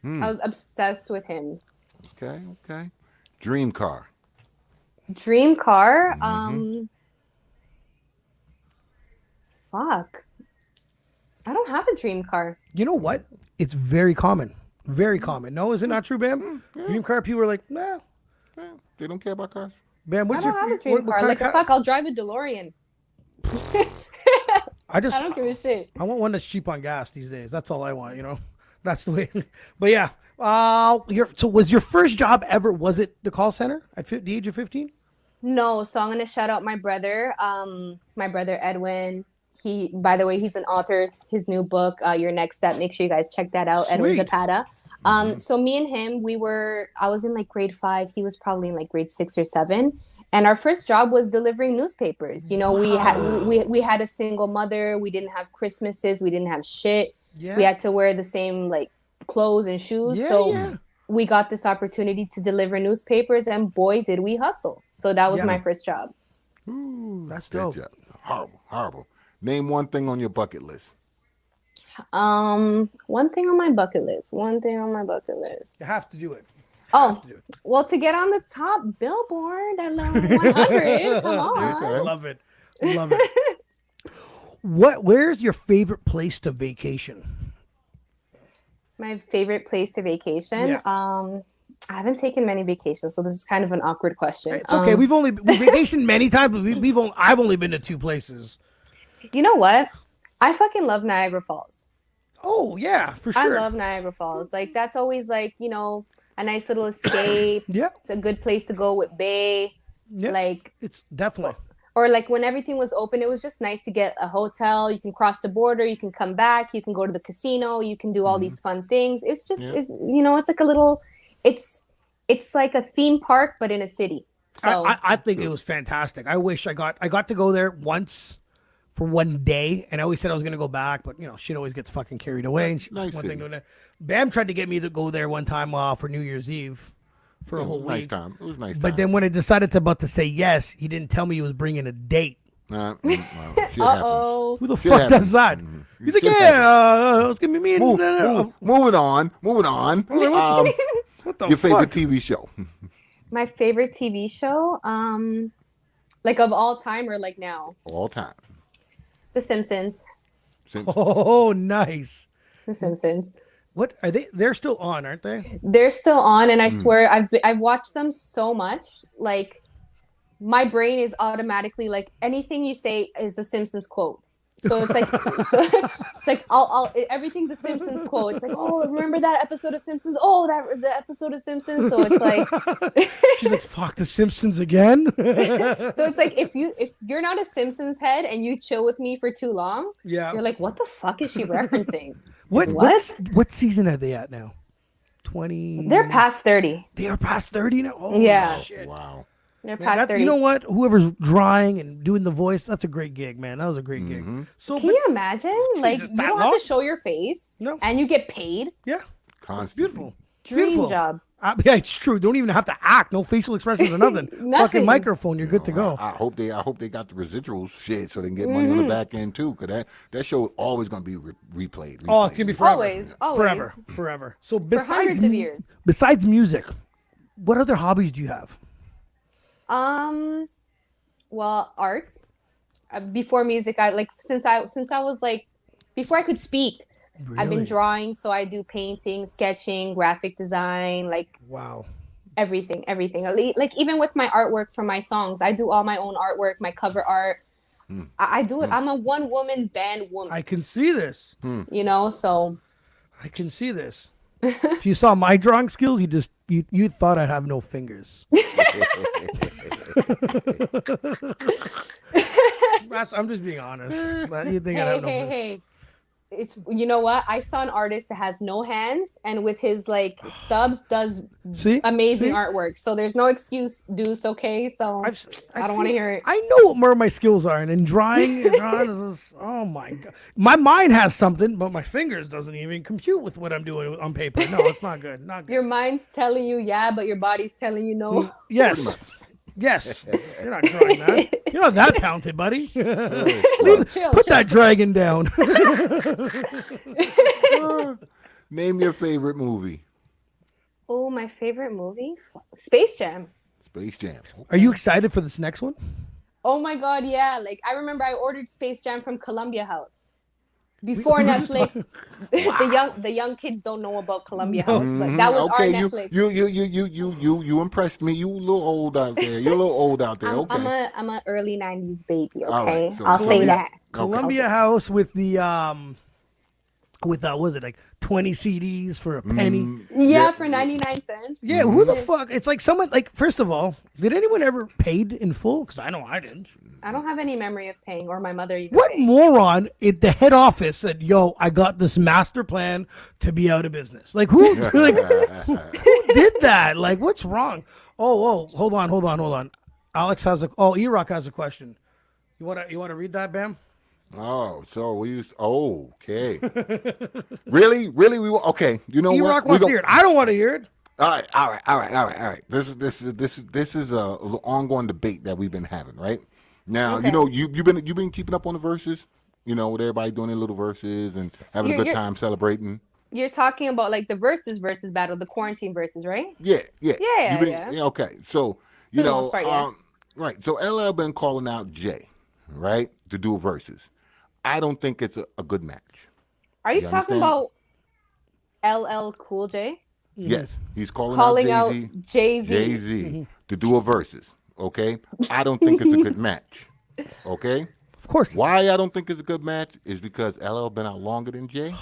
I was obsessed with him. Okay. Dream car. Dream car? Fuck. I don't have a dream car. You know what? It's very common. Very common. No, is it not true, Bam? Dream car people are like, nah. They don't care about cars. Bam, what's I don't have a dream car. Like, fuck, I'll drive a DeLorean. I don't give a shit. I want one that's cheap on gas these days. That's all I want, you know. That's the way. But yeah. So was your first job ever, was it the call center at the age of 15? No. So I'm going to shout out my brother Edwin. By the way, he's an author. His new book, Your Next Step. Make sure you guys check that out. Sweet. Edwin Zapata. So me and him, I was in like grade 5. He was probably in like grade 6 or 7. And our first job was delivering newspapers. You know, we had a single mother. We didn't have Christmases. We didn't have shit. Yeah. We had to wear the same like clothes and shoes. We got this opportunity to deliver newspapers, and boy, did we hustle. So that was my first job. Ooh, that's dope. Horrible. Name one thing on your bucket list. One thing on my bucket list. You have to do it. Well, to get on the top billboard at 100. Come on. I love it. Where's your favorite place to vacation? My favorite place to vacation? Yeah. I haven't taken many vacations, so this is kind of an awkward question. It's okay. We've vacationed many times, but I've only been to 2 places. You know what? I fucking love Niagara Falls. Oh, yeah, for sure. I love Niagara Falls. Like, that's always like, you know, a nice little escape. Yeah. It's a good place to go with Bae. Yeah. Like, it's definitely. Or like when everything was open, it was just nice to get a hotel. You can cross the border. You can come back. You can go to the casino. You can do all these fun things. It's just, it's like a little, it's like a theme park, but in a city. So I think it was fantastic. I wish I got to go there once for one day, and I always said I was gonna go back, but shit always gets fucking carried away. And Nice one city. thing doing that. Bam tried to get me to go there one time for New Year's Eve for a It was whole nice week. time. It was nice But time. then when I decided to say yes, he didn't tell me he was bringing a date. Well, shit happens. Uh-oh. Who the Shit fuck happens. does that? Mhm. He's like, Shit yeah, it's gonna be me and Moving on. what the Your favorite fuck? TV show? My favorite TV show, like of all time or like now? All time. The Simpsons. Oh, nice. The Simpsons. What are they? They're still on, aren't they? They're still on, and I swear I've watched them so much. Like my brain is automatically like anything you say is a Simpsons quote. So it's like it's like I'll everything's a Simpsons quote. It's like, oh, remember that episode of Simpsons? Oh, the episode of Simpsons. So it's like She's like, fuck the Simpsons again. so it's like if you're not a Simpsons head and you chill with me for too long, Yeah. you're like, what the fuck is she referencing? What season are they at now? 20. They're past 30. They are past 30 now. Oh, Yeah. shit. Wow. They're Man, past 30. you know what? Whoever's drawing and doing the voice, that's a great gig, man. That was a great gig. So, Can you imagine? Like Jesus, you that don't long? have to show your face, No. and you get paid. Yeah, Constantly. beautiful. Dream Beautiful. job. Yeah, it's true. Don't even have to act. No facial expressions or nothing. Fucking Nothing. microphone. You're good to go. I hope they got the residuals shit so they can get money on the back end too. Cause that show is always gonna be replayed. Oh, it's gonna be forever. Always. Forever. So For besides hundreds of years. besides music, what other hobbies do you have? Well, arts. Before music, I like since I was like before I could speak. I've been Really? drawing, so I do painting, sketching, graphic design, like Wow. everything. Like even with my artwork for my songs, I do all my own artwork, my cover art. I do it. I'm a one-woman band woman. I can see this. So I can see this. If you saw my drawing skills, you thought I'd have no fingers. I'm just being honest. You think I'd have no fingers. hey. It's what? I saw an artist that has no hands and with his like stubs does See? amazing See? artwork. So there's no excuse, Deuce, okay? So I don't want to hear it. I know what more of my skills are, and in drawing is just, oh my god, my mind has something, but my fingers doesn't even compute with what I'm doing on paper. No, it's not good. Not good. Your mind's telling you yeah, but your body's telling you no. Yes. Yes. You're not drawing that. You're not that talented, buddy. Chill. Put that dragon down. Name your favorite movie. Oh, my favorite movie? Space Jam. Space Jam. Are you excited for this next one? Oh my god, yeah. Like I remember I ordered Space Jam from Columbia House. Before Netflix, the young kids don't know about Columbia House. Like that was Okay, our Netflix. you impressed me. You a little old out there. You're a little old out there. Okay. I'm a early 90s baby, All okay? right, so I'll say Columbia- that. Columbia House with the with was it like 20 CDs for a penny? Yeah, for 99 cents. Yeah, who the fuck? It's like someone like first of all, did anyone ever paid in full? Because I know I didn't. I don't have any memory of paying, or my mother even What paying. moron at the head office said, "Yo, I got this master plan to be out of business"? Like who? Like who did that? Like what's wrong? Oh, hold on. Alex has E-Rock has a question. You wanna read that, Bam? Oh, so we used. Oh, okay. Really? Okay. You know what? E-Rock wants to hear it. I don't want to hear it. All right. This is a ongoing debate that we've been having, right? Now, Okay. you've been keeping up on the verses, with everybody doing their little verses and having a good time celebrating. You're talking about like the versus battle, the quarantine versus, right? Yeah. Yeah, You've yeah. Okay, so For the most part, yeah. right. So LL been calling out Jay, right, to do verses. I don't think it's a good match. Are you You talking understand? about LL Cool J? Yes, he's calling Out out Jay-Z? Jay-Z to do a verses. Okay, I don't think it's a good match. Okay, Of course. why I don't think it's a good match is because LL been out longer than Jay,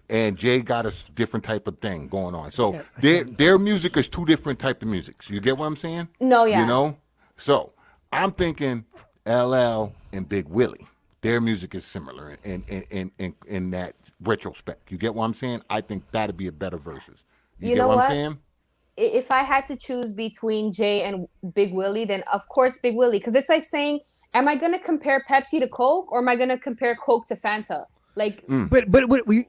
and Jay got a different type of thing going on. So their music is two different type of music. So you get what I'm saying? No, yeah. So I'm thinking LL and Big Willie. Their music is similar in that retrospect. You get what I'm saying? I think that'd be a better versus. You get know what what? I'm saying? If I had to choose between Jay and Big Willie, then of course Big Willie, because it's like saying am I gonna compare Pepsi to Coke, or am I gonna compare Coke to Fanta? Like But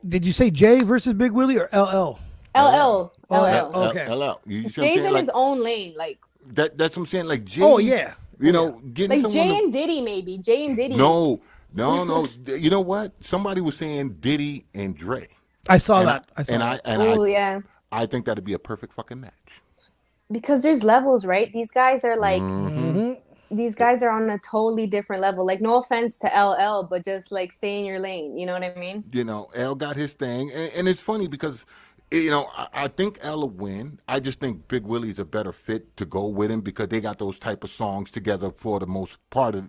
did you say Jay versus Big Willie or LL? LL, Oh, LL. okay. You see what I'm Jay's saying? in Like his own lane, like that's what I'm saying. Like Jay, Oh, yeah. you know, getting like someone Jay to, and Diddy, maybe Jay and Diddy. no. You know what? Somebody was saying Diddy and Dre, I saw and that. I saw that. Oh yeah, I think that'd be a perfect fucking match. because there's levels, right? These guys are like Mm-hmm. these guys are on a totally different level. Like, no offense to LL, but just like stay in your lane. You know what I mean? You know, L got his thing, and it's funny because, you know, I think L will win. I just think Big Willie's a better fit to go with him because they got those type of songs together for the most part of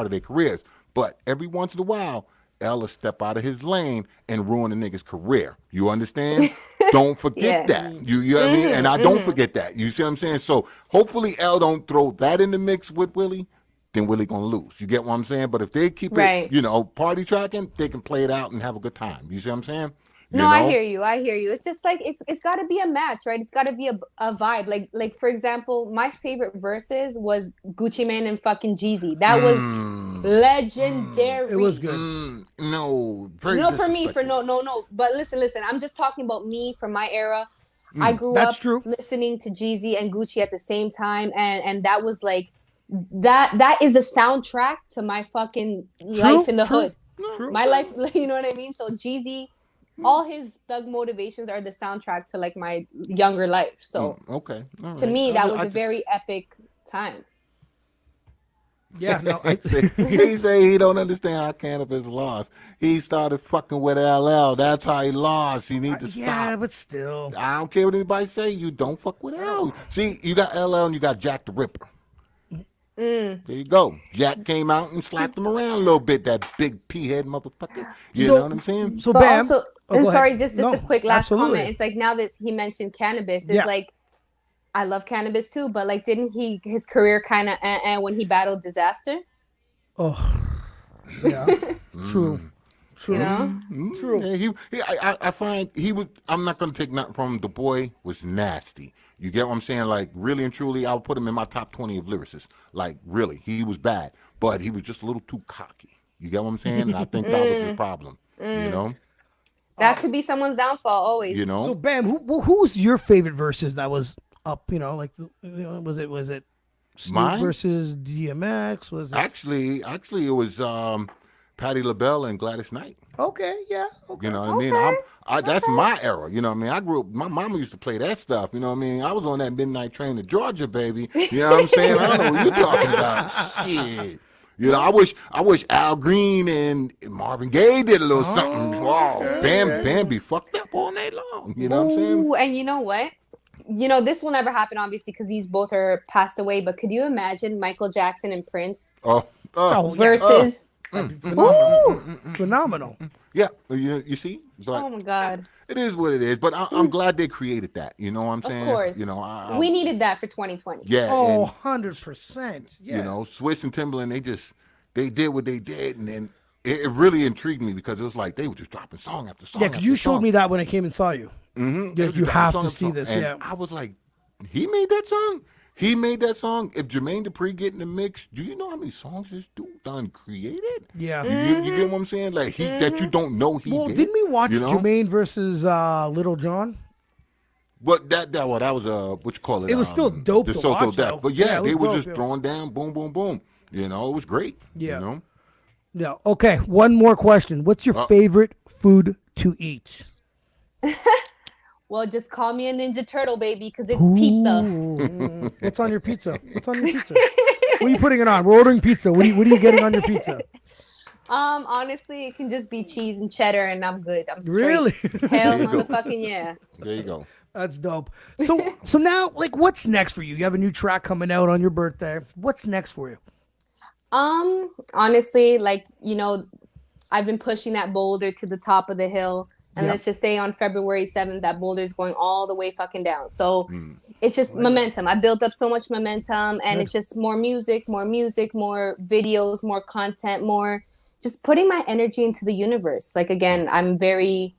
their careers. But every once in a while, L will step out of his lane and ruin a nigga's career. You understand? Don't forget Yeah. that. You know what I mean? And I don't forget that. You see what I'm saying? So hopefully L don't throw that in the mix with Willie. Then Willie gonna lose. You get what I'm saying? But if they keep Right. it, you know, party tracking, they can play it out and have a good time. You see what I'm saying? You No, know? I hear you. I hear you. It's just like it's got to be a match, right? It's got to be a vibe. Like for example, my favorite verses was Gucci Mane and fucking Jeezy. That was legendary. It was good. No, very No, for me, for disrespectful. no. But listen. I'm just talking about me from my era. I grew That's up true. listening to Jeezy and Gucci at the same time, and that was like that is a soundtrack to my fucking life in the true, hood. true. My life, you know what I mean? So Jeezy, all his thug motivations are the soundtrack to like my younger life. So Okay. All to right. me, that was a very epic time. Yeah, no, He say he don't understand how cannabis lost. He started fucking with LL. That's how he lost. You need to yeah, stop. but still. I don't care what anybody say. You don't fuck with L. See, you got LL and you got Jack the Ripper. There you go. Jack came out and slapped him around a little bit. That big pea head motherfucker. You know what I'm saying? So But Bam. also, Oh, and go sorry, ahead. just No, a quick last absolutely. comment. It's like now that he mentioned cannabis, it's Yeah. like I love cannabis too, but like didn't his career kind of when he battled Disaster? Oh, yeah. True. True. You know? True. Yeah, I find he was. I'm not gonna take nothing from him. The boy was nasty. You get what I'm saying? Like really and truly, I'll put him in my top 20 of lyricists. Like really, he was bad, but he was just a little too cocky. You get what I'm saying? And I think that was his problem. You know. That could be someone's downfall always. You know. So Bam, who's your favorite verses that was up? You know, like was it Snoop Mine? versus DMX? Was it? Actually, it was Patti LaBelle and Gladys Knight. Okay, yeah. Okay. You know what I mean? That's my era. You know what I mean? I grew up. My mama used to play that stuff. You know what I mean? I was on that midnight train to Georgia, baby. You know what I'm saying? I don't know what you're talking about. Shit. You know, I wish Al Green and Marvin Gaye did a little something. Wow, Bam be fucked up all night long. You know what I'm saying? Ooh, and you know what? You know, this will never happen, obviously, because these both are passed away. But could you imagine Michael Jackson and Prince Oh, yeah. versus? Phenomenal. Phenomenal. Yeah, you see? But Oh my God! it is what it is. But I'm glad they created that. You know what I'm Of saying? course, You know, we needed that for 2020. yeah. Oh, and, 100%. Yeah. you know, Swiss and Timberland, they did what they did, and then it really intrigued me because it was like they were just dropping song after song. Yeah, because you showed me that when I came and saw you. Mm-hmm. Yeah, you have to see this. And Yeah. I was like, he made that song. He made that song. If Jermaine Dupri get in the mix, do you know how many songs this dude done created? Yeah. You get what I'm saying? Like that you don't know he Well, did. didn't we watch you know? Jermaine versus Little John? But that was what you call it? It was still dope the to So watch, Death. though. But Yeah, it they was were dope, just yeah. throwing down, boom, boom, boom. You know, it was great. Yeah. You know, Yeah. Okay. One more question. What's your favorite food to eat? Well, just call me a Ninja Turtle, baby, because it's pizza. Ooh. What's on your pizza? What's on your pizza? What are you putting it on? We're ordering pizza. What are you getting on your pizza? Honestly, it can just be cheese and cheddar, and I'm good. I'm straight. Really? Hell, There you go. motherfucking yeah. there you go. That's dope. So now, like, what's next for you? You have a new track coming out on your birthday. What's next for you? Honestly, like, you know, I've been pushing that boulder to the top of the hill. And Yeah. let's just say on February 7th, that boulder is going all the way fucking down. So it's just momentum. I built up so much momentum, and it's just more music, more videos, more content, more just putting my energy into the universe. Like, again, I'm very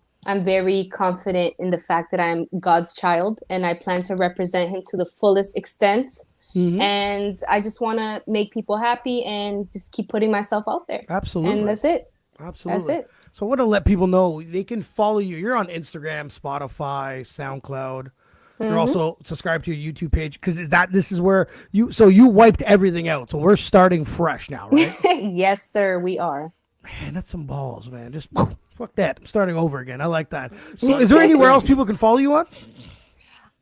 confident in the fact that I'm God's child, and I plan to represent him to the fullest extent. and I just want to make people happy and just keep putting myself out there. Absolutely. And that's it. Absolutely. That's it. So I want to let people know they can follow you. You're on Instagram, Spotify, SoundCloud. You're also subscribed to your YouTube page because this is where you wiped everything out. So we're starting fresh now, right? Yes, sir, we are. Man, that's some balls, man. Just fuck that. I'm starting over again. I like that. So is there anywhere else people can follow you on?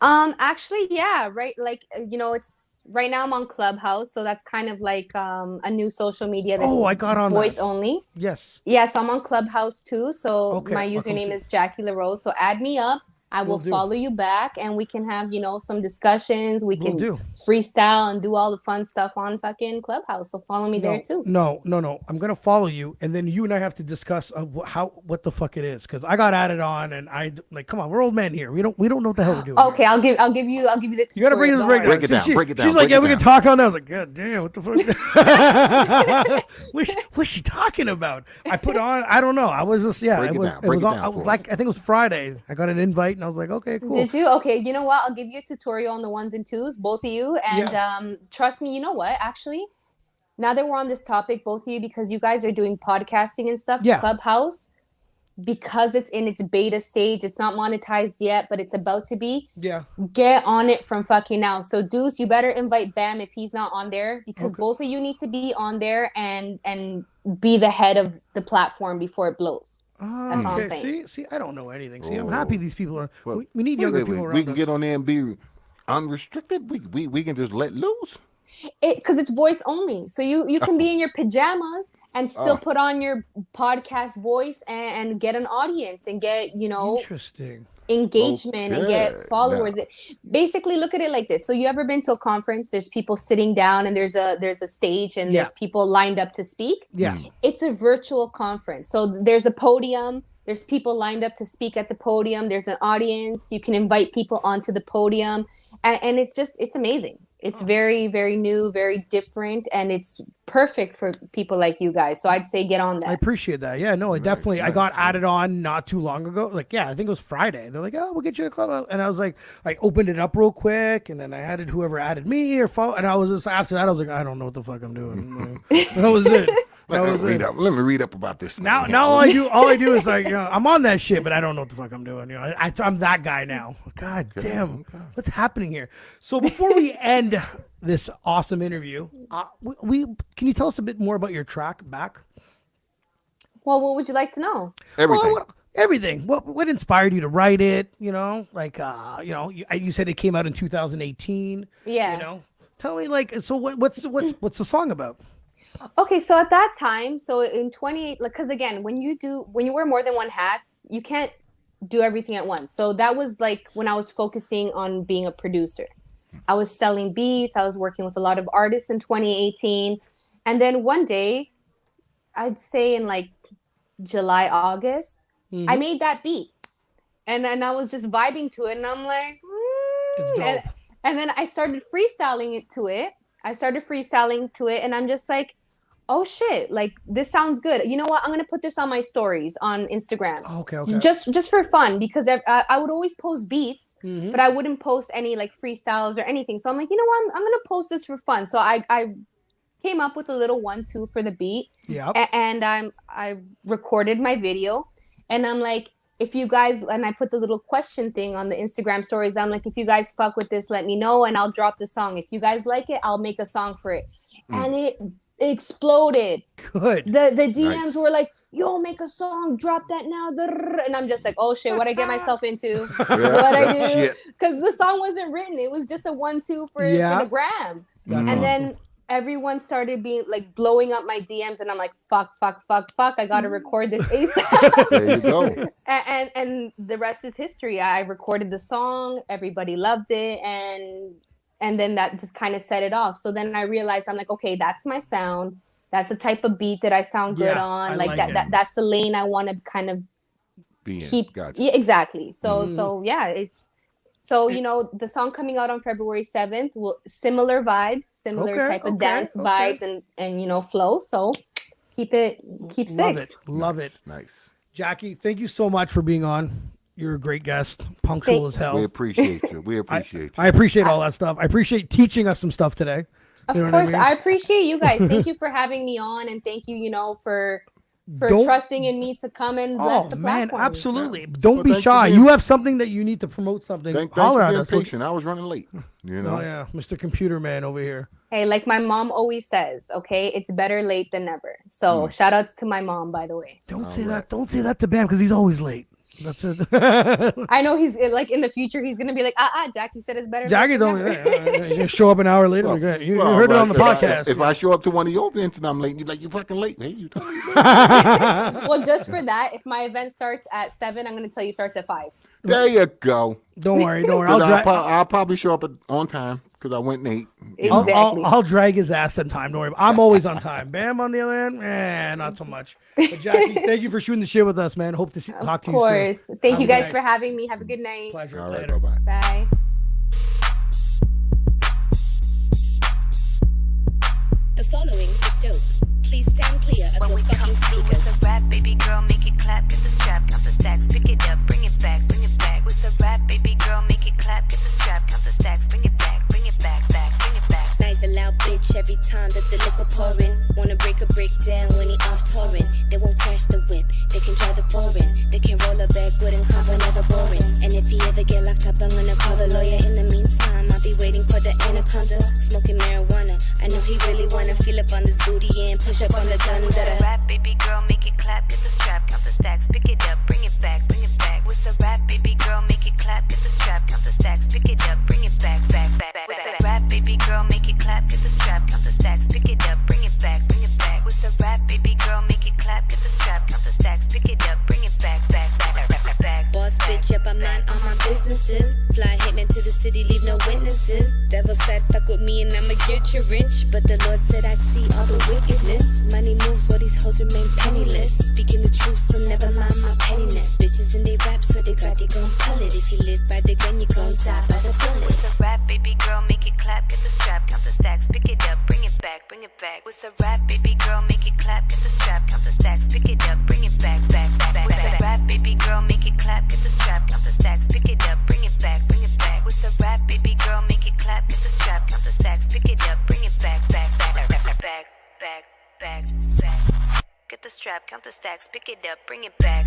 Actually, yeah, right. Like, it's right now I'm on Clubhouse, so that's kind of like a new social media that's I got on voice that. only. Yes. Yeah, so I'm on Clubhouse too. So Okay, my welcome username to- is Jacquila Rose. So add me up. I will do. follow you back, and we can have some discussions. We Will can do. freestyle and do all the fun stuff on fucking Clubhouse. So follow me there too. No. I'm gonna follow you, and then you and I have to discuss what the fuck it is, because I got added on, and I like, come on, we're old men here. We don't know what the hell we're doing. Okay, I'll give you the tutorial. You gotta bring it Don't break worry. Break it down, break it down, She's like, break yeah, it we can down. talk on that. I was like, God damn, what the fuck? What's she talking about? I put on, I don't know. I was just, Break it it was, down, it break was it on, down I was for like, I think it was Friday. I got an invite, and I was like, okay, cool. Did you? Okay, you know what? I'll give you a tutorial on the ones and twos, both of you. And trust me, you know what? Actually, now that we're on this topic, both of you, because you guys are doing podcasting and stuff, Yeah. Clubhouse, because it's in its beta stage, it's not monetized yet, but it's about to be. Yeah. Get on it from fucking now. So, Duss, you better invite Bam if he's not on there, because Okay. both of you need to be on there and be the head of the platform before it blows. That's all I'm saying. See, I don't know anything. See, I'm happy these people are. Well, we need wait, younger wait, people wait. around We can us. get on there and be unrestricted. We can just let loose. Because it's voice only, so you can be in your pajamas and still put on your podcast voice and get an audience and get Interesting. engagement and get followers. Basically, look at it like this. So you ever been to a conference? There's people sitting down and there's a stage and there's people lined up to speak. Yeah. It's a virtual conference, so there's a podium. There's people lined up to speak at the podium. There's an audience. You can invite people onto the podium, and it's amazing. It's very, very new, very different, and it's perfect for people like you guys. So I'd say get on that. I appreciate that. Yeah, no, I definitely. I got added on not too long ago. Like, yeah, I think it was Friday. They're like, "Oh, we'll get you a club," and I was like, I opened it up real quick, and then I added whoever added me or follow, and I was just after that, I was like, I don't know what the fuck I'm doing. That was it. Let me read up about this. Now all I do is like, I'm on that shit, but I don't know what the fuck I'm doing. I'm that guy now. God damn, what's happening here? So before we end this awesome interview, we can you tell us a bit more about your track Back? Well, what would you like to know? Everything. Well, everything. What inspired you to write it? You said it came out in 2018. Yeah. Tell me, like, so what's the song about? Okay, so at that time, so in 28, because again, when you wear more than one hats, you can't do everything at once. So that was like when I was focusing on being a producer. I was selling beats. I was working with a lot of artists in 2018. And then one day, I'd say in like July, August, I made that beat. And I was just vibing to it. And I'm like, It's dope. And then I started freestyling to it. And I'm just like, oh shit, like this sounds good. You know what? I'm gonna put this on my stories on Instagram. Okay. Just for fun, because I would always post beats, but I wouldn't post any like freestyles or anything. So I'm like, you know what? I'm gonna post this for fun. So I came up with a little 1-2 for the beat. Yeah. And I recorded my video, and I'm like, if you guys, and I put the little question thing on the Instagram stories. I'm like, if you guys fuck with this, let me know, and I'll drop the song. If you guys like it, I'll make a song for it. And it exploded. Good. The DMs were like, yo, make a song, drop that now. And I'm just like, oh shit, what I get myself into? What I do? Because the song wasn't written. It was just a 1-2 for the gram. That's and awesome. then everyone started being like blowing up my DMs, and I'm like, fuck. I got to record this ASAP. There you go. and the rest is history. I recorded the song. Everybody loved it. And then that just kind of set it off. So then I realized, I'm like, okay, that's my sound. That's the type of beat that I sound good on. I like like it. that's the lane I want to kind of keep. Gotcha. Yeah, exactly. So yeah, it's so the song coming out on February 7th will similar vibes, similar type of dance vibes and flow. So keep Love six. it. Nice. Jackie, thank you so much for being on. You're a great guest, punctual as hell. We appreciate you. We appreciate you. I appreciate all that stuff. I appreciate teaching us some stuff today. Of You know course, what I mean? I appreciate you guys. Thank you for having me on, and thank you, for Don't- trusting in me to come and bless the platform. absolutely. Don't Well, be thanks shy. again. You have something that you need to promote something. Thanks Holler for at being us. patient. I was running late. You know. Oh yeah, Mr. Computer Man over here. Hey, like my mom always says, okay, it's better late than never. So shout outs to my mom, by the way. Don't say that. Don't say that to Bam because he's always late. That's it. I know he's like in the future, he's gonna be like, Jackie said it's better. Jackie, late don't than never. you show up an hour later. You heard it on the podcast. If I show up to one of your events and I'm late, you're like, you fucking late. Hey, you talking about? Well, just for that, if my event starts at 7, I'm gonna tell you starts at 5. There you go. Don't worry. 'Cause I'll probably show up on time because I went late. Exactly. I'll drag his ass on time. Don't worry. I'm always on time. Bam, on the other hand, not so much. But Jackie, thank you for shooting the shit with us, man. Hope to talk to you soon. Of course. Thank Have you a good guys night. for having me. Have a good night. Pleasure. All right, Later. bye-bye. Bye. The following is dope. Please stand clear of your fucking speakers. With a rap, baby girl, make it clap, get the strap, count the stacks, pick it up, bring it back, bring it back. With a rap, baby girl, make it clap, get the strap, count the stacks, bring it back, bring it back, bring it back. Nice a loud bitch every time that the liquor pouring. Wanna break a brick down when he off touring. They won't crash the whip, they can drive the foreign. They can roll a backwood and cover, never boring. And if he ever get locked up, I'm gonna call the lawyer. In the meantime, I'll be waiting for the anaconda. Smoking marijuana, I know he really wanna feel up on this booty and push up on the With a thunder. rap, baby girl, make it clap, get the strap, count the stacks, pick it up, bring it back, bring it back. With a rap, baby girl, make it clap, get the strap, count the stacks, pick it up, bring it back. With a rap, baby girl, make it clap, get the strap, count the stacks, pick it up, bring it back. With a rap, baby girl, make it clap, get the strap, count the stacks, pick it up, bring it back. Boss bitch up, I mind all my businesses. Fly hitman to the city, leave no witnesses. Devil said fuck with me and I'ma get you rich. But the Lord said I'd see all the wickedness. Money moves while these hoes remain penniless. Speaking the truth, so never mind my pettiness. Bitches and they rap, so they got they gon' pull it. If you live by the gun, you gon' die by the bullet. With a rap, baby girl, make it clap, get the strap, count the stacks, pick it up, bring it back. With a rap, baby girl, make it clap, get the strap, count the stacks, pick it up, bring it back. With a rap, baby girl, make it clap, get the strap, count the stacks, pick it up, bring it back. With a rap, baby girl, make it clap, get the strap, count the stacks, pick it up, bring it back. Get the strap, count the stacks, pick it up, bring it back.